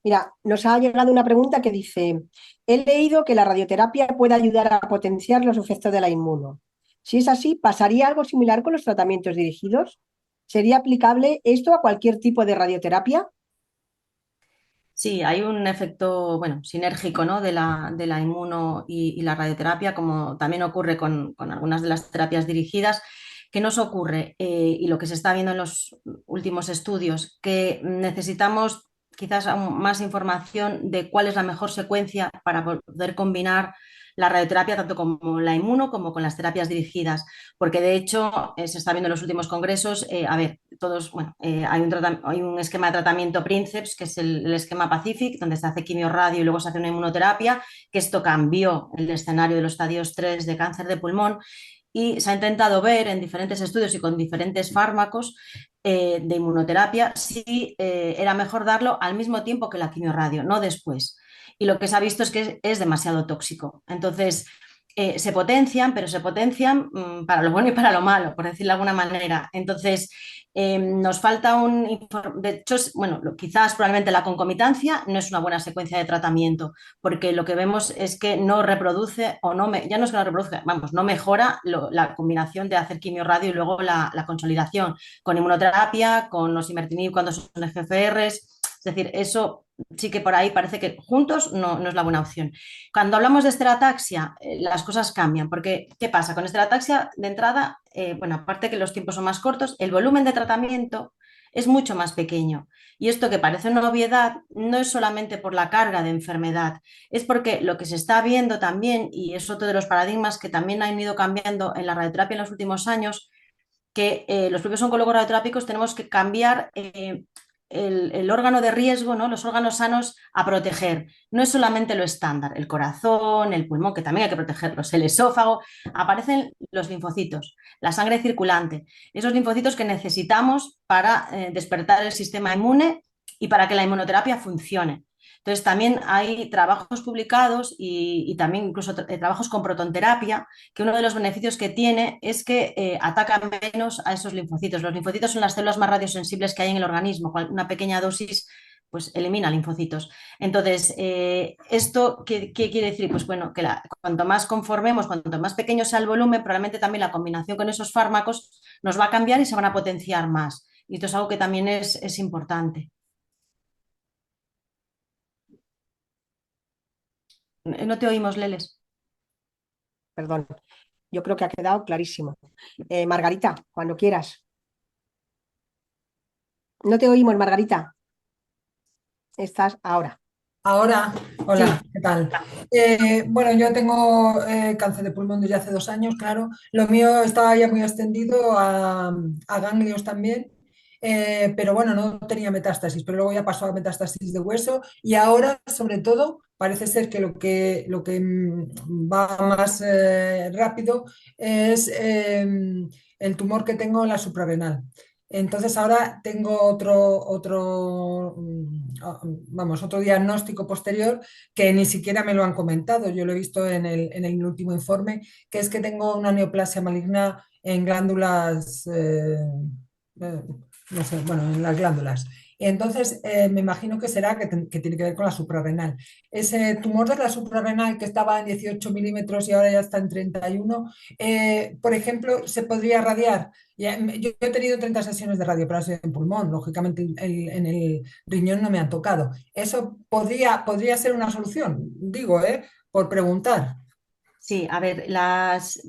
Mira, nos ha llegado una pregunta que dice, he leído que la radioterapia puede ayudar a potenciar los efectos de la inmuno. Si es así, ¿pasaría algo similar con los tratamientos dirigidos? ¿Sería aplicable esto a cualquier tipo de radioterapia? Sí, hay un efecto, bueno, sinérgico, ¿no? De la inmuno y la radioterapia, como también ocurre con algunas de las terapias dirigidas. ¿Qué nos ocurre? Y lo que se está viendo en los últimos estudios, que necesitamos quizás aún más información de cuál es la mejor secuencia para poder combinar la radioterapia tanto como la inmuno como con las terapias dirigidas, porque de hecho se está viendo en los últimos congresos, a ver, todos, bueno, hay un esquema de tratamiento Princeps, que es el esquema Pacific, donde se hace quimio-radio y luego se hace una inmunoterapia, que esto cambió el escenario de los estadios 3 de cáncer de pulmón y se ha intentado ver en diferentes estudios y con diferentes fármacos de inmunoterapia si era mejor darlo al mismo tiempo que la quimio-radio, no después. Y lo que se ha visto es que es demasiado tóxico. Entonces, se potencian, pero se potencian para lo bueno y para lo malo, por decirlo de alguna manera. Entonces, nos falta de hecho, bueno, quizás probablemente la concomitancia no es una buena secuencia de tratamiento, porque lo que vemos es que no reproduce o no, ya no es que no reproduzca, vamos, no mejora la combinación de hacer quimio radio y luego la consolidación con inmunoterapia, con osimertinib cuando son FFRs. Es decir, eso sí que por ahí parece que juntos no es la buena opción. Cuando hablamos de esterataxia, las cosas cambian, porque ¿qué pasa? Con esterataxia, de entrada, bueno, aparte que los tiempos son más cortos, el volumen de tratamiento es mucho más pequeño. Y esto que parece una obviedad no es solamente por la carga de enfermedad, es porque lo que se está viendo también, y es otro de los paradigmas que también han ido cambiando en la radioterapia en los últimos años, que los propios oncólogos radioterápicos tenemos que cambiar el órgano de riesgo, ¿no? Los órganos sanos a proteger. No es solamente lo estándar, el corazón, el pulmón, que también hay que protegerlos, el esófago, aparecen los linfocitos, la sangre circulante, esos linfocitos que necesitamos para despertar el sistema inmune y para que la inmunoterapia funcione. Entonces, también hay trabajos publicados y también incluso trabajos con protonterapia, que uno de los beneficios que tiene es que ataca menos a esos linfocitos. Los linfocitos son las células más radiosensibles que hay en el organismo. Una pequeña dosis pues elimina linfocitos. Entonces, ¿esto qué quiere decir? Pues bueno, que cuanto más conformemos, cuanto más pequeño sea el volumen, probablemente también la combinación con esos fármacos nos va a cambiar y se van a potenciar más. Y esto es algo que también es importante. No te oímos, Leles. Perdón, yo creo que ha quedado clarísimo. Margarita, cuando quieras. No te oímos, Margarita. Estás ahora. Ahora, hola, Sí, ¿qué tal? Bueno, yo tengo cáncer de pulmón desde hace 2 años, claro. Lo mío estaba ya muy extendido a ganglios también, pero bueno, no tenía metástasis, pero luego ya pasó a metástasis de hueso y ahora, sobre todo, parece ser que lo que va más rápido es el tumor que tengo en la suprarrenal. Entonces ahora tengo otro diagnóstico posterior que ni siquiera me lo han comentado. Yo lo he visto en el último informe, que es que tengo una neoplasia maligna en glándulas, no sé, bueno, en las glándulas. Entonces, me imagino que será que tiene que ver con la suprarrenal. Ese tumor de la suprarrenal que estaba en 18 milímetros y ahora ya está en 31, por ejemplo, se podría radiar. Yo he tenido 30 sesiones de radioparálisis en pulmón, lógicamente en el riñón no me han tocado. Eso podría ser una solución, digo, por preguntar. Sí, a ver, las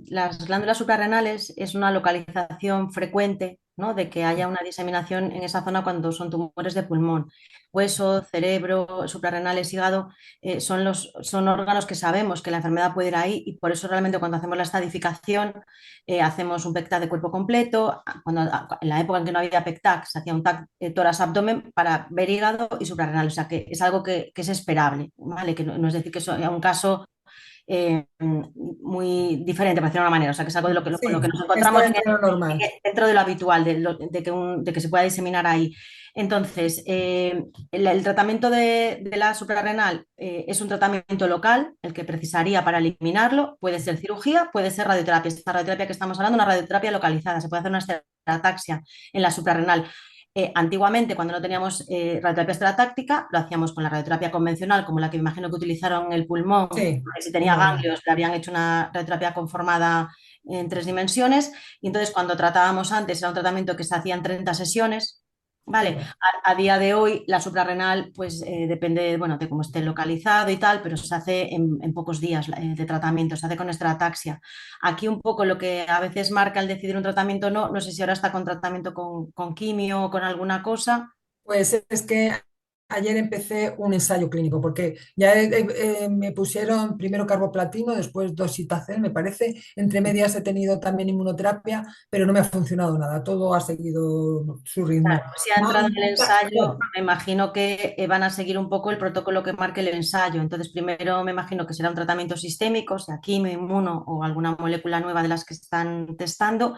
glándulas suprarrenales es una localización frecuente, ¿no? De que haya una diseminación en esa zona cuando son tumores de pulmón. Hueso, cerebro, suprarrenales, hígado, son órganos que sabemos que la enfermedad puede ir ahí y por eso realmente cuando hacemos la estadificación hacemos un PEC-TAC de cuerpo completo. En la época en que no había PEC-TAC se hacía un TAC tórax-abdomen para ver hígado y suprarrenal. O sea que es algo que es esperable, ¿vale? Que no es decir que sea un caso muy diferente, por decirlo de una manera. O sea, que es algo de con lo que Sí, nos está encontramos dentro de lo normal. dentro de lo habitual, de que se pueda diseminar ahí. Entonces, el tratamiento de la suprarrenal es un tratamiento local, el que precisaría para eliminarlo. Puede ser cirugía, puede ser radioterapia. Esta radioterapia que estamos hablando, una radioterapia localizada. Se puede hacer una esterataxia en la suprarrenal. Antiguamente, cuando no teníamos radioterapia estereotáctica, lo hacíamos con la radioterapia convencional, como la que imagino que utilizaron en el pulmón, Sí, que si es tenía normal. ganglios, le habían hecho una radioterapia conformada en 3 dimensiones. Y entonces, cuando tratábamos antes, era un tratamiento que se hacía en 30 sesiones. Vale, Sí. a día de hoy la suprarrenal pues depende bueno, de cómo esté localizado y tal, pero se hace en pocos días de tratamiento, se hace con esterataxia. Aquí un poco lo que a veces marca el decidir un tratamiento o no, no sé si ahora está con tratamiento con quimio o con alguna cosa. Pues es que ayer empecé un ensayo clínico, porque ya me pusieron primero carboplatino, después dositacel, me parece. Entre medias he tenido también inmunoterapia, pero no me ha funcionado nada. Todo ha seguido su Claro, ritmo. pues si ha entrado en el ensayo, me imagino que van a seguir un poco el protocolo que marque el ensayo. Entonces, primero me imagino que será un tratamiento sistémico, sea quimio, inmuno o alguna molécula nueva de las que están testando.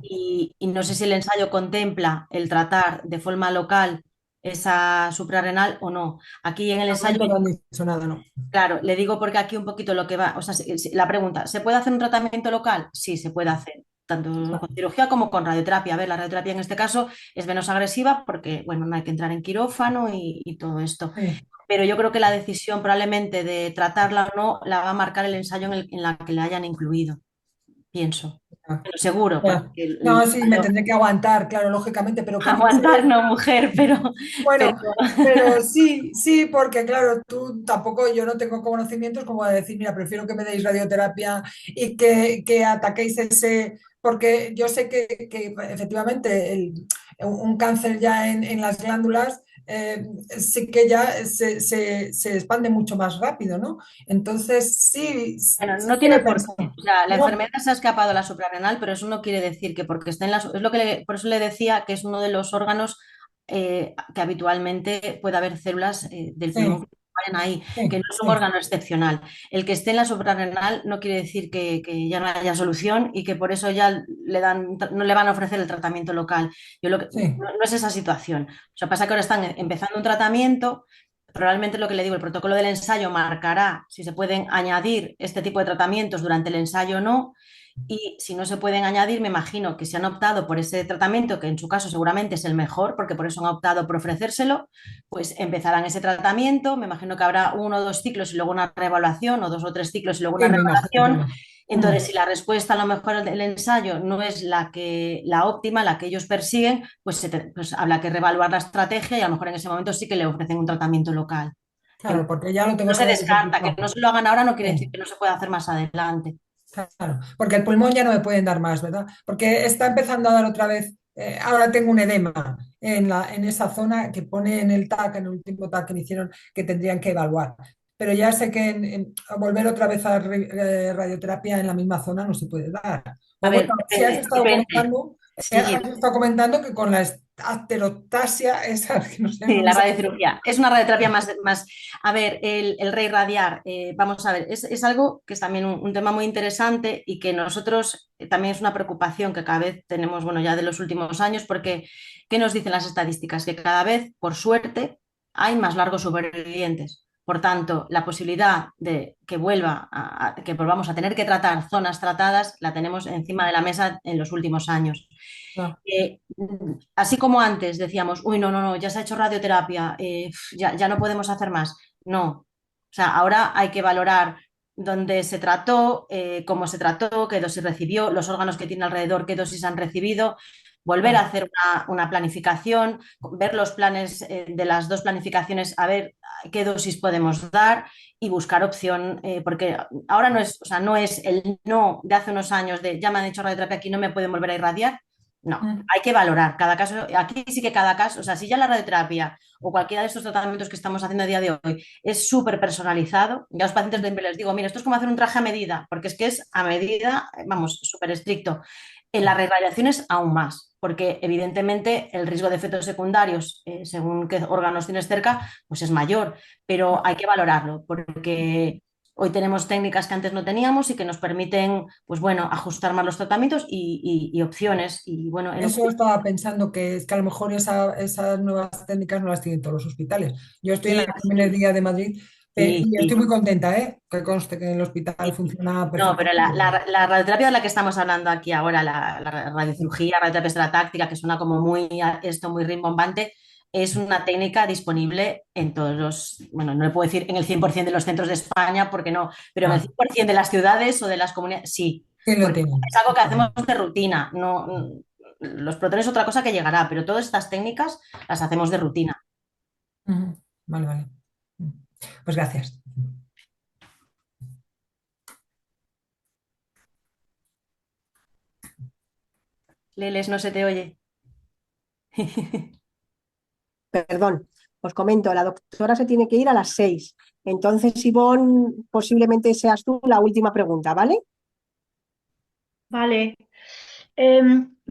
Y no sé si el ensayo contempla el tratar de forma local esa suprarrenal o no. Aquí en el De ensayo, momento no han dicho nada, ¿no? claro, le digo porque aquí un poquito lo que va, o sea, la pregunta, ¿se puede hacer un tratamiento local? Sí, se puede hacer, tanto con cirugía como con radioterapia. A ver, la radioterapia en este caso es menos agresiva porque, bueno, no hay que entrar en quirófano y todo esto. Sí. Pero yo creo que la decisión probablemente de tratarla o no la va a marcar el ensayo en la que la hayan incluido, pienso. Pero seguro, porque Ya. el No, sí, me ensayo tendré que aguantar, claro, lógicamente, pero quería aguantar, saber. no mujer, pero Bueno, pero sí, sí, porque claro, tú tampoco, yo no tengo conocimientos como de decir, mira, prefiero que me deis radioterapia y que ataquéis ese, porque yo sé que efectivamente un cáncer ya en las glándulas sí que ya se expande mucho más rápido, ¿no? Entonces, sí, bueno, sí no que lo tiene he por qué. pensado. O sea, la No, enfermedad se ha escapado a la suprarrenal, pero eso no quiere decir que porque esté en la... Es lo que por eso le decía que es uno de los órganos que habitualmente puede haber células del pulmón sí, que vayan ahí, que sí, no es un sí, órgano excepcional. El que esté en la suprarrenal no quiere decir que ya no haya solución y que por eso ya no le van a ofrecer el tratamiento local. sí. No es esa situación. O sea, pasa que ahora están empezando un tratamiento. Probablemente lo que le digo, el protocolo del ensayo marcará si se pueden añadir este tipo de tratamientos durante el ensayo o no. Y si no se pueden añadir, me imagino que si han optado por ese tratamiento, que en su caso seguramente es el mejor, porque por eso han optado por ofrecérselo, pues empezarán ese tratamiento. Me imagino que habrá 1 o 2 ciclos y luego una reevaluación, o 2 o 3 ciclos y luego una Sí, me imagino reevaluación. también. Entonces, si la respuesta a lo mejor del ensayo no es la óptima, la que ellos persiguen, pues habrá que reevaluar la estrategia y a lo mejor en ese momento sí que le ofrecen un tratamiento local. Que Claro, porque ya lo no tengo se todo descarta, que identificado. no se lo hagan ahora no quiere decir Sí, que no se pueda hacer más adelante. claro, porque el pulmón ya no me pueden dar más, ¿verdad? Porque está empezando a dar otra vez. Ahora tengo un edema en esa zona que pone en el TAC, en el último TAC que me hicieron, que tendrían que evaluar. Pero ya sé que volver otra vez a radioterapia en la misma zona no se puede dar. A O bueno, ver, si has depende, estado depende. comentando, Sí, que con la asterotasia, esa que no sé, sí, no me la sale. radiocirugía. Es una radioterapia más. A ver, el reirradiar, vamos a ver, es algo que es también un tema muy interesante y que nosotros también es una preocupación que cada vez tenemos, bueno, ya de los últimos años, porque ¿qué nos dicen las estadísticas? Que cada vez, por suerte, hay más largos supervivientes. Por tanto, la posibilidad de que que volvamos a tener que tratar zonas tratadas la tenemos encima de la mesa en los últimos años. Ah, Así como antes decíamos, uy, no, no, no, ya se ha hecho radioterapia, ya no podemos hacer más. No, o sea, ahora hay que valorar dónde se trató, cómo se trató, qué dosis recibió, los órganos que tiene alrededor, qué dosis han recibido, volver a claro. hacer una planificación, ver los planes de las dos planificaciones, a ver qué dosis podemos dar y buscar opción, porque ahora no es, o sea, no es el no de hace unos años de ya me han hecho radioterapia aquí, no me pueden volver a irradiar. No, Mm. hay que valorar cada caso. Aquí sí que cada caso, o sea, si ya la radioterapia o cualquiera de estos tratamientos que estamos haciendo a día de hoy es súper personalizado, ya a los pacientes les digo, mira, esto es como hacer un traje a medida, porque es que es a medida, vamos, súper estricto. En las radiaciones aún más, porque evidentemente el riesgo de efectos secundarios, según qué órganos tienes cerca, pues es mayor, pero hay que valorarlo, porque hoy tenemos técnicas que antes no teníamos y que nos permiten, pues bueno, ajustar más los tratamientos y opciones. Y bueno, en un... Eso estaba pensando que es que a lo mejor esas nuevas técnicas no las tienen todos los hospitales. Yo estoy en la Sí, Clínica Día de Madrid sí, y estoy sí. muy contenta, ¿eh? Que conste que el hospital Sí. funciona No, pero perfectamente. la radioterapia de la que estamos hablando aquí ahora, la radiocirugía, radioterapia estereotáctica, que suena como muy rimbombante, es una técnica disponible en todos los, bueno, no le puedo decir en el 100% de los centros de España, porque no, pero en el Ah, 100% de las ciudades o de las comunidades, sí, sí lo porque tienen. es algo que hacemos de rutina. No, los protones es otra cosa que llegará, pero todas estas técnicas las hacemos de rutina. Ujú. Vale, vale. Pues gracias. Leles, no se te oye. Perdón, os comento, la doctora se tiene que ir a las 6. Entonces, Ivonne, posiblemente seas tú la última pregunta, ¿vale? Vale.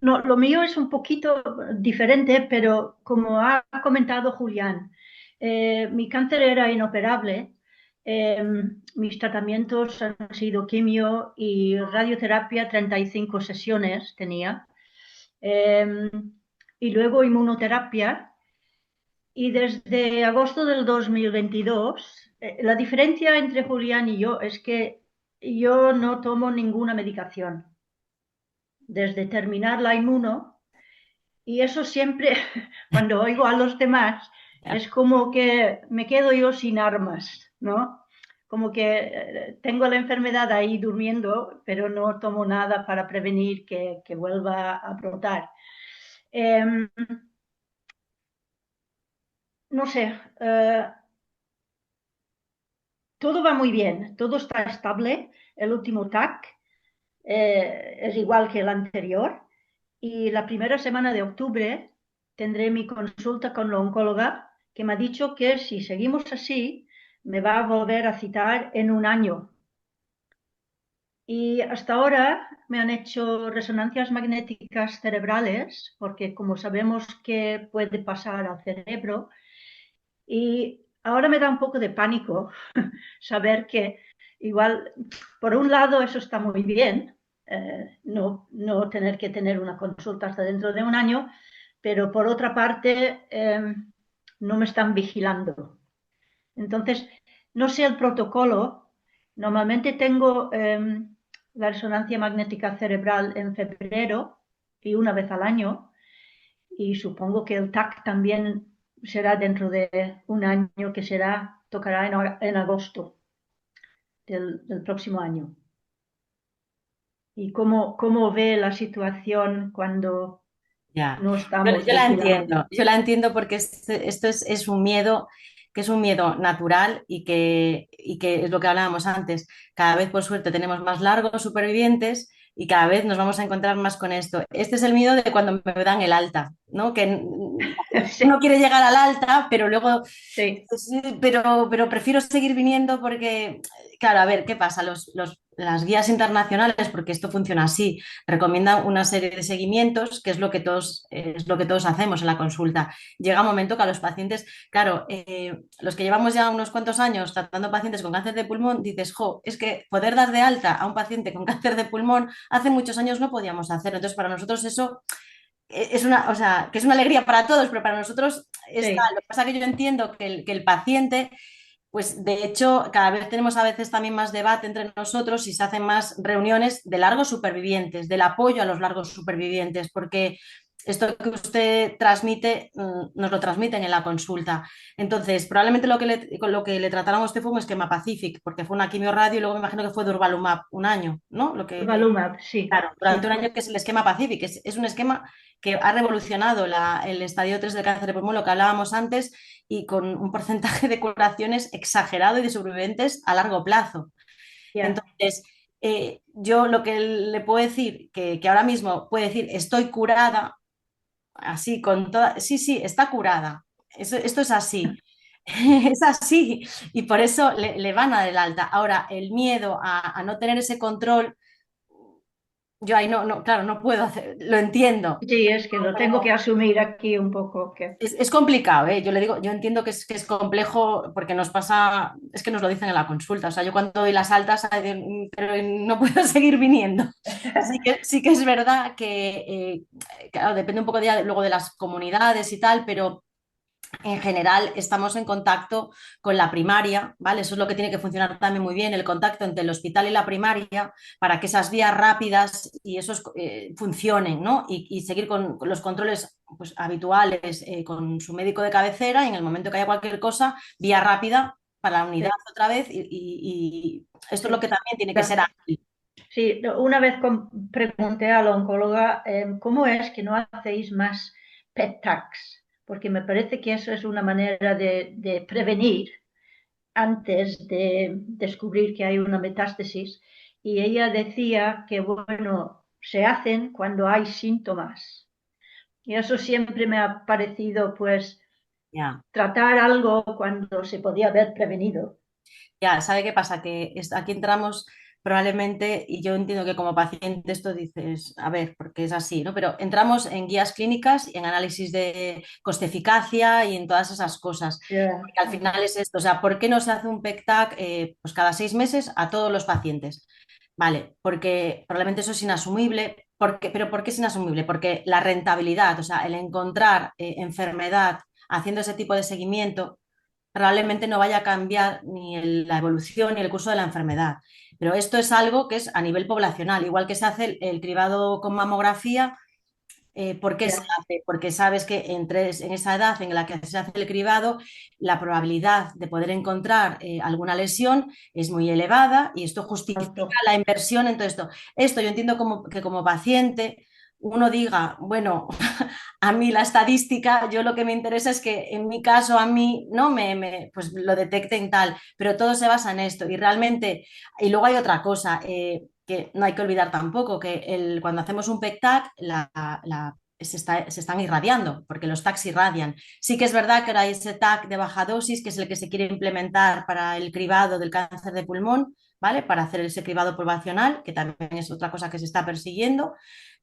No, lo mío es un poquito diferente, pero como ha comentado Julián, mi cáncer era inoperable. Mis tratamientos han sido quimio y radioterapia, 35 sesiones tenía. Em, y luego inmunoterapia. Y desde agosto del 2022, la diferencia entre Julián y yo es que yo no tomo ninguna medicación desde terminar la inmuno, y eso siempre, cuando oigo a los demás, es como que me quedo yo sin armas, ¿no? Como que tengo la enfermedad ahí durmiendo, pero no tomo nada para prevenir que vuelva a brotar. Eh, no sé, todo va muy bien, todo está estable. El último TAC es igual que el anterior. Y la primera semana de octubre tendré mi consulta con la oncóloga, que me ha dicho que si seguimos así, me va a volver a citar en un año. Y hasta ahora me han hecho resonancias magnéticas cerebrales, porque como sabemos que puede pasar al cerebro, y ahora me da un poco de pánico saber que igual, por un lado, eso está muy bien, no tener que tener una consulta hasta dentro de un año, pero por otra parte, no me están vigilando. Entonces, no sé el protocolo. Normalmente tengo la resonancia magnética cerebral en febrero y una vez al año, y supongo que el TAC también será dentro de un año, que tocará en agosto del próximo año. ¿Y cómo ve la situación cuando Ya, no estamos vigilando? yo la entiendo porque esto es un miedo, que es un miedo natural y que es lo que hablábamos antes. Cada vez, por suerte, tenemos más largos supervivientes y cada vez nos vamos a encontrar más con esto. Este es el miedo de cuando me dan el alta, ¿no? Que uno Sí, quiere llegar al alta, pero luego sí, sí, pero prefiero seguir viniendo porque, claro, a ver, ¿qué pasa? Las guías internacionales, porque esto funciona así, recomiendan una serie de seguimientos, que es lo que todos hacemos en la consulta. Llega un momento que a los pacientes, claro, los que llevamos ya unos cuantos años tratando pacientes con cáncer de pulmón, dices, jo, es que poder dar de alta a un paciente con cáncer de pulmón hace muchos años no podíamos hacerlo. Entonces, para nosotros eso es una, o sea, que es una alegría para todos, pero para nosotros está. sí, Lo que pasa es que yo entiendo que el paciente Pues de hecho, cada vez tenemos a veces también más debate entre nosotros y se hacen más reuniones de largos supervivientes, del apoyo a los largos supervivientes, porque esto que usted transmite, nos lo transmiten en la consulta. Entonces, probablemente lo que le trataron a usted fue un esquema Pacific, porque fue una quimioradio y luego me imagino que fue Durvalumab un año, ¿no? Durvalumab, sí, Claro, durante sí. un año que es el esquema Pacific, es un esquema que ha revolucionado el estadio 3 del cáncer de pulmón, lo que hablábamos antes, y con un porcentaje de curaciones exagerado y de sobrevivientes a largo plazo. Ya. Entonces, yo lo que le puedo decir, que ahora mismo puede decir, estoy curada, así, con toda, sí, sí, está curada. Esto es así. Es así. Y por eso le van a dar el alta. Ahora, el miedo a no tener ese control, yo ahí no, claro, no puedo hacer, lo entiendo. Sí, es que lo tengo que asumir aquí un poco. Que... Es complicado, ¿eh? Yo le digo, yo entiendo que es complejo porque nos pasa, es que nos lo dicen en la consulta. O sea, yo cuando doy las altas, pero no puedo seguir viniendo. Sí que es verdad que, claro, depende un poco luego de las comunidades y tal, pero en general estamos en contacto con la primaria, ¿vale? Eso es lo que tiene que funcionar también muy bien, el contacto entre el hospital y la primaria, para que esas vías rápidas y esos funcionen, ¿no? Y seguir con los controles pues, habituales con su médico de cabecera y en el momento que haya cualquier cosa, vía rápida para la unidad Sí, otra vez y esto es lo sí. que también tiene que ser ágil. Sí, una vez pregunté a la oncóloga cómo es que no hacéis más PET tags, porque me parece que eso es una manera de prevenir antes de descubrir que hay una metástasis. Y ella decía que, bueno, se hacen cuando hay síntomas. Y eso siempre me ha parecido, pues, Ya. tratar algo cuando se podía haber prevenido. Ya, ¿sabe qué pasa? Que aquí entramos probablemente, y yo entiendo que como paciente esto dices, a ver, porque es así, ¿no? Pero entramos en guías clínicas y en análisis de coste-eficacia y en todas esas cosas. Ya, Porque al final es esto, o sea, ¿por qué no se hace un PEC-TAC pues cada 6 meses a todos los pacientes? Vale, porque probablemente eso es inasumible. ¿Pero por qué es inasumible? Porque la rentabilidad, o sea, el encontrar enfermedad haciendo ese tipo de seguimiento probablemente no vaya a cambiar ni la evolución ni el curso de la enfermedad. Pero esto es algo que es a nivel poblacional, igual que se hace el cribado con mamografía. ¿Por qué se ya, hace? Porque sabes que en esa edad en la que se hace el cribado, la probabilidad de poder encontrar alguna lesión es muy elevada y esto justifica alto. la inversión en todo esto. Esto yo entiendo que como paciente uno diga, bueno, a mí la estadística, yo lo que me interesa es que en mi caso a mí no pues lo detecten tal, pero todo se basa en esto y realmente, y luego hay otra cosa que no hay que olvidar tampoco, que cuando hacemos un PEC-TAC se están irradiando, porque los TACs irradian. Sí que es verdad que ahora hay ese TAC de baja dosis, que es el que se quiere implementar para el cribado del cáncer de pulmón, ¿vale? Para hacer ese cribado poblacional, que también es otra cosa que se está persiguiendo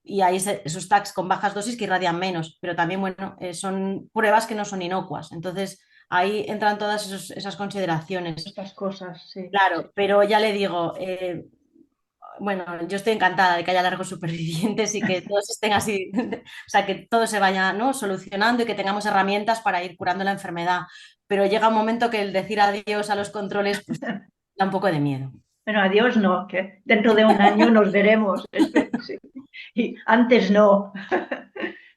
y hay esos tags con bajas dosis que irradian menos, pero también, bueno, son pruebas que no son inocuas. Entonces, ahí entran todas esas consideraciones. Estas cosas, sí, sí. Claro, pero ya le digo, bueno, yo estoy encantada de que haya largos supervivientes y que todos estén así, o sea, que todo se vaya, ¿no? solucionando y que tengamos herramientas para ir curando la enfermedad. Pero llega un momento que el decir adiós a los controles, pues da un poco de miedo. Bueno, adiós no, que dentro de un año nos veremos. Sí. Y antes no.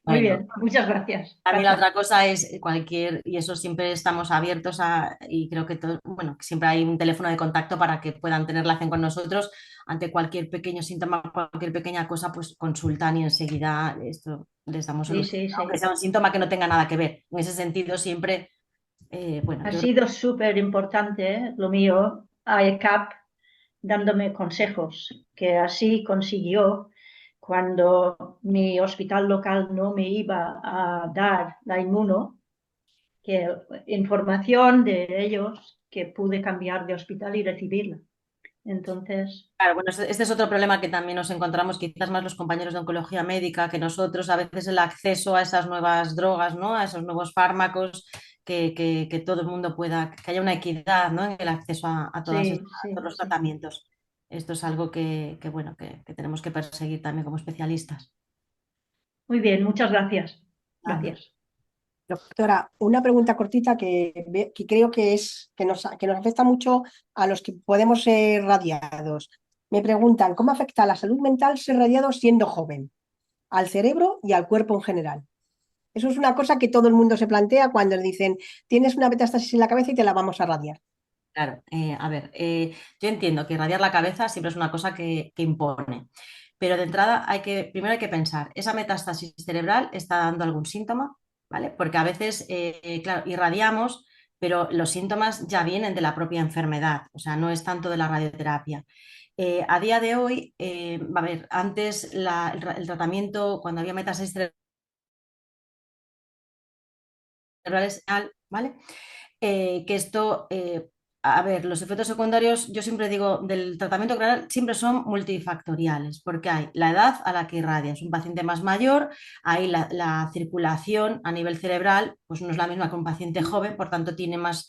Muy Bueno, bien, muchas gracias. a mí la Gracias. otra cosa es y eso siempre estamos abiertos y creo que bueno, que siempre hay un teléfono de contacto para que puedan tener relación con nosotros ante cualquier pequeño síntoma, cualquier pequeña cosa, pues consultan y enseguida esto les damos Sí, solución, sí, aunque sí. sea un síntoma que no tenga nada que ver. En ese sentido, siempre, bueno, Ha yo creo sido súper importante, lo mío, a ECAP dándome consejos, que así consiguió cuando mi hospital local no me iba a dar la inmuno, que información de ellos que pude cambiar de hospital y recibirla. Entonces, claro, bueno, este es otro problema que también nos encontramos, quizás más los compañeros de oncología médica, que nosotros, a veces el acceso a esas nuevas drogas, ¿no? A esos nuevos fármacos, que todo el mundo pueda, que haya una equidad, ¿no? En el acceso a sí, a todos sí, los sí. tratamientos. Esto es algo bueno, que tenemos que perseguir también como especialistas. Muy bien, muchas gracias. Nada. Gracias. Doctora, una pregunta cortita que creo que nos afecta mucho a los que podemos ser radiados. Me preguntan, ¿cómo afecta a la salud mental ser radiado siendo joven? Al cerebro y al cuerpo en general. Eso es una cosa que todo el mundo se plantea cuando le dicen, tienes una metástasis en la cabeza y te la vamos a radiar. Claro, a ver, yo entiendo que irradiar la cabeza siempre es una cosa que impone, pero de entrada primero hay que pensar, ¿esa metástasis cerebral está dando algún síntoma? ¿Vale? Porque a veces, claro, irradiamos, pero los síntomas ya vienen de la propia enfermedad, o sea, no es tanto de la radioterapia. A día de hoy, a ver, antes el tratamiento, cuando había metástasis cerebrales, ¿vale? Que esto, a ver, los efectos secundarios, yo siempre digo, del tratamiento clonal siempre son multifactoriales, porque hay la edad a la que irradias, un paciente más mayor, ahí la circulación a nivel cerebral, pues no es la misma que un paciente joven, por tanto tiene más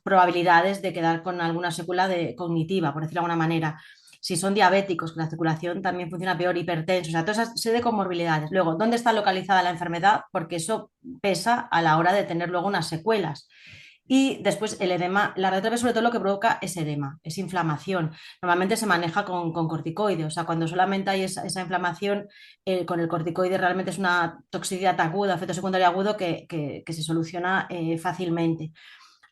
probabilidades de quedar con alguna secuela cognitiva, por decirlo de alguna manera. Si son diabéticos, que la circulación también funciona peor, hipertensos, o sea, toda esa serie de comorbilidades. Luego, ¿dónde está localizada la enfermedad? Porque eso pesa a la hora de tener luego unas secuelas. Y después el edema, la radioterapia sobre todo lo que provoca es edema, es inflamación. Normalmente se maneja con corticoides, o sea, cuando solamente hay esa inflamación, con el corticoide realmente es una toxicidad aguda, efecto secundario agudo que se soluciona fácilmente.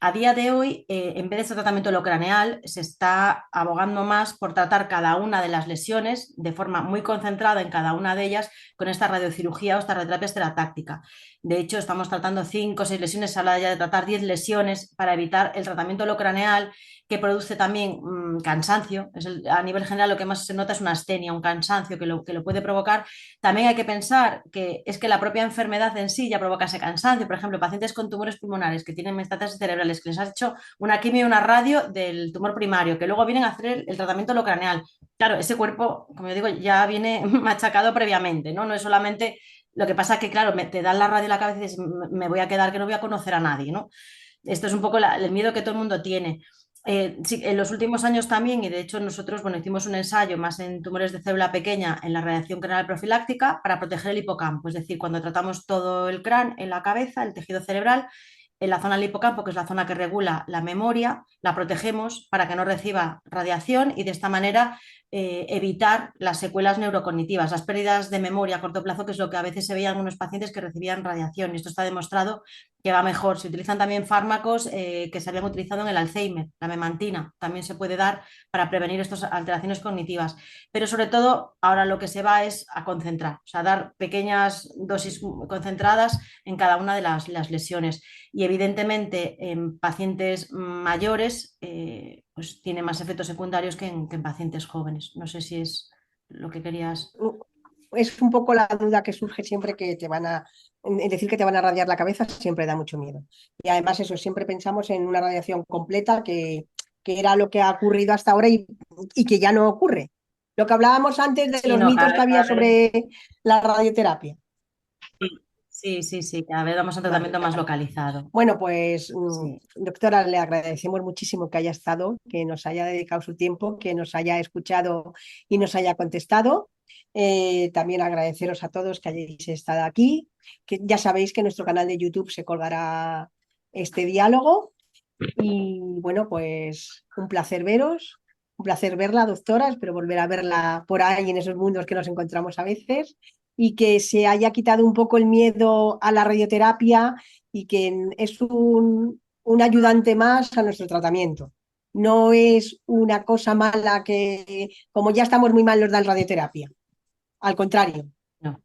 A día de hoy, en vez de este tratamiento locraneal, se está abogando más por tratar cada una de las lesiones de forma muy concentrada en cada una de ellas con esta radiocirugía o esta radioterapia estereotáctica. De hecho, estamos tratando 5 o 6 lesiones, se habla ya de tratar 10 lesiones para evitar el tratamiento locraneal que produce también cansancio. A nivel general lo que más se nota es una astenia, un cansancio que lo puede provocar. También hay que pensar que es que la propia enfermedad en sí ya provoca ese cansancio. Por ejemplo, pacientes con tumores pulmonares que tienen metástasis cerebrales, que les has hecho una quimio y una radio del tumor primario, que luego vienen a hacer el tratamiento locraneal. Claro, ese cuerpo, como yo digo, ya viene machacado previamente, ¿no? No es solamente... Lo que pasa que, claro, te dan la radio en la cabeza y dices, me voy a quedar que no voy a conocer a nadie, ¿no? Esto es un poco el miedo que todo el mundo tiene. Sí, en los últimos años también, y de hecho nosotros, bueno, hicimos un ensayo más en tumores de célula pequeña en la radiación craneal profiláctica para proteger el hipocampo, es decir, cuando tratamos todo el cráneo en la cabeza, el tejido cerebral, en la zona del hipocampo, que es la zona que regula la memoria, la protegemos para que no reciba radiación y de esta manera evitar las secuelas neurocognitivas, las pérdidas de memoria a corto plazo, que es lo que a veces se veía en algunos pacientes que recibían radiación. Y esto está demostrado que va mejor. Se utilizan también fármacos que se habían utilizado en el Alzheimer, la memantina, también se puede dar para prevenir estas alteraciones cognitivas. Pero sobre todo, ahora lo que se va es a concentrar, o sea, dar pequeñas dosis concentradas en cada una de las lesiones. Y evidentemente en pacientes mayores pues tiene más efectos secundarios que en pacientes jóvenes. No sé si es lo que querías. Es un poco la duda que surge siempre que te van a decir que te van a radiar la cabeza, siempre da mucho miedo. Y además eso, siempre pensamos en una radiación completa que era lo que ha ocurrido hasta ahora y que ya no ocurre. Lo que hablábamos antes de Sí, los no, mitos que había cada vez, sobre la radioterapia. sí, cada vez damos un Vale. tratamiento más localizado. Bueno, pues Sí. doctora, le agradecemos muchísimo que haya estado, que nos haya dedicado su tiempo, que nos haya escuchado y nos haya contestado. También agradeceros a todos que hayáis estado aquí, que ya sabéis que en nuestro canal de YouTube se colgará este diálogo. Y bueno, pues un placer veros, un placer verla, doctora. Espero volver a verla por ahí en esos mundos que nos encontramos a veces y que se haya quitado un poco el miedo a la radioterapia y que es un ayudante más a nuestro tratamiento. No es una cosa mala que, como ya estamos muy mal, nos dan radioterapia. Al contrario. No.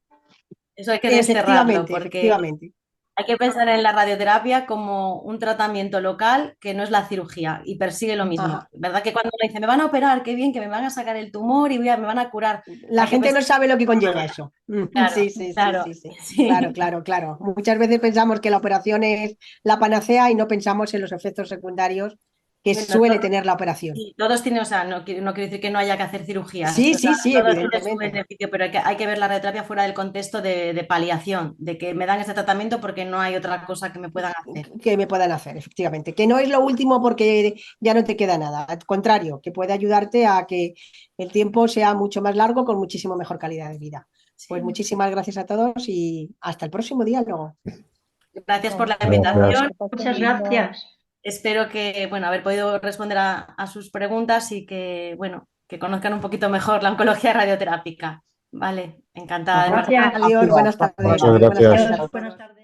Eso hay que desterrarlo Efectivamente, porque efectivamente. hay que pensar en la radioterapia como un tratamiento local que no es la cirugía y persigue lo mismo. Ajá. ¿Verdad que cuando me dice, me van a operar, qué bien, que me van a sacar el tumor y me van a curar? La Hay que gente no pensar, sabe lo que conlleva eso. claro, Sí, sí, sí, claro, sí, sí. Claro, sí. claro, claro. Muchas veces pensamos que la operación es la panacea y no pensamos en los efectos secundarios que Bueno, suele tener la operación. sí, todos tienen, o sea, no quiero decir que no haya que hacer cirugías, Sí, o sea, sí, sí, todo tiene su evidentemente. beneficio, pero hay que ver la radioterapia fuera del contexto de paliación, de que me dan este tratamiento porque no hay otra cosa que me puedan hacer. Que me puedan hacer, efectivamente. Que no es lo último porque ya no te queda nada. Al contrario, que puede ayudarte a que el tiempo sea mucho más largo con muchísimo mejor calidad de vida. Pues Sí. muchísimas gracias a todos y hasta el próximo diálogo. Gracias por la Bueno, invitación. que pasen Muchas lindo. gracias. Espero que, bueno, haber podido responder a sus preguntas y que, bueno, que conozcan un poquito mejor la oncología radioterápica. Vale, encantada. Gracias. Adiós, buenas tardes. Muchas Buenas gracias. tardes a Adiós, todos. buenas tardes.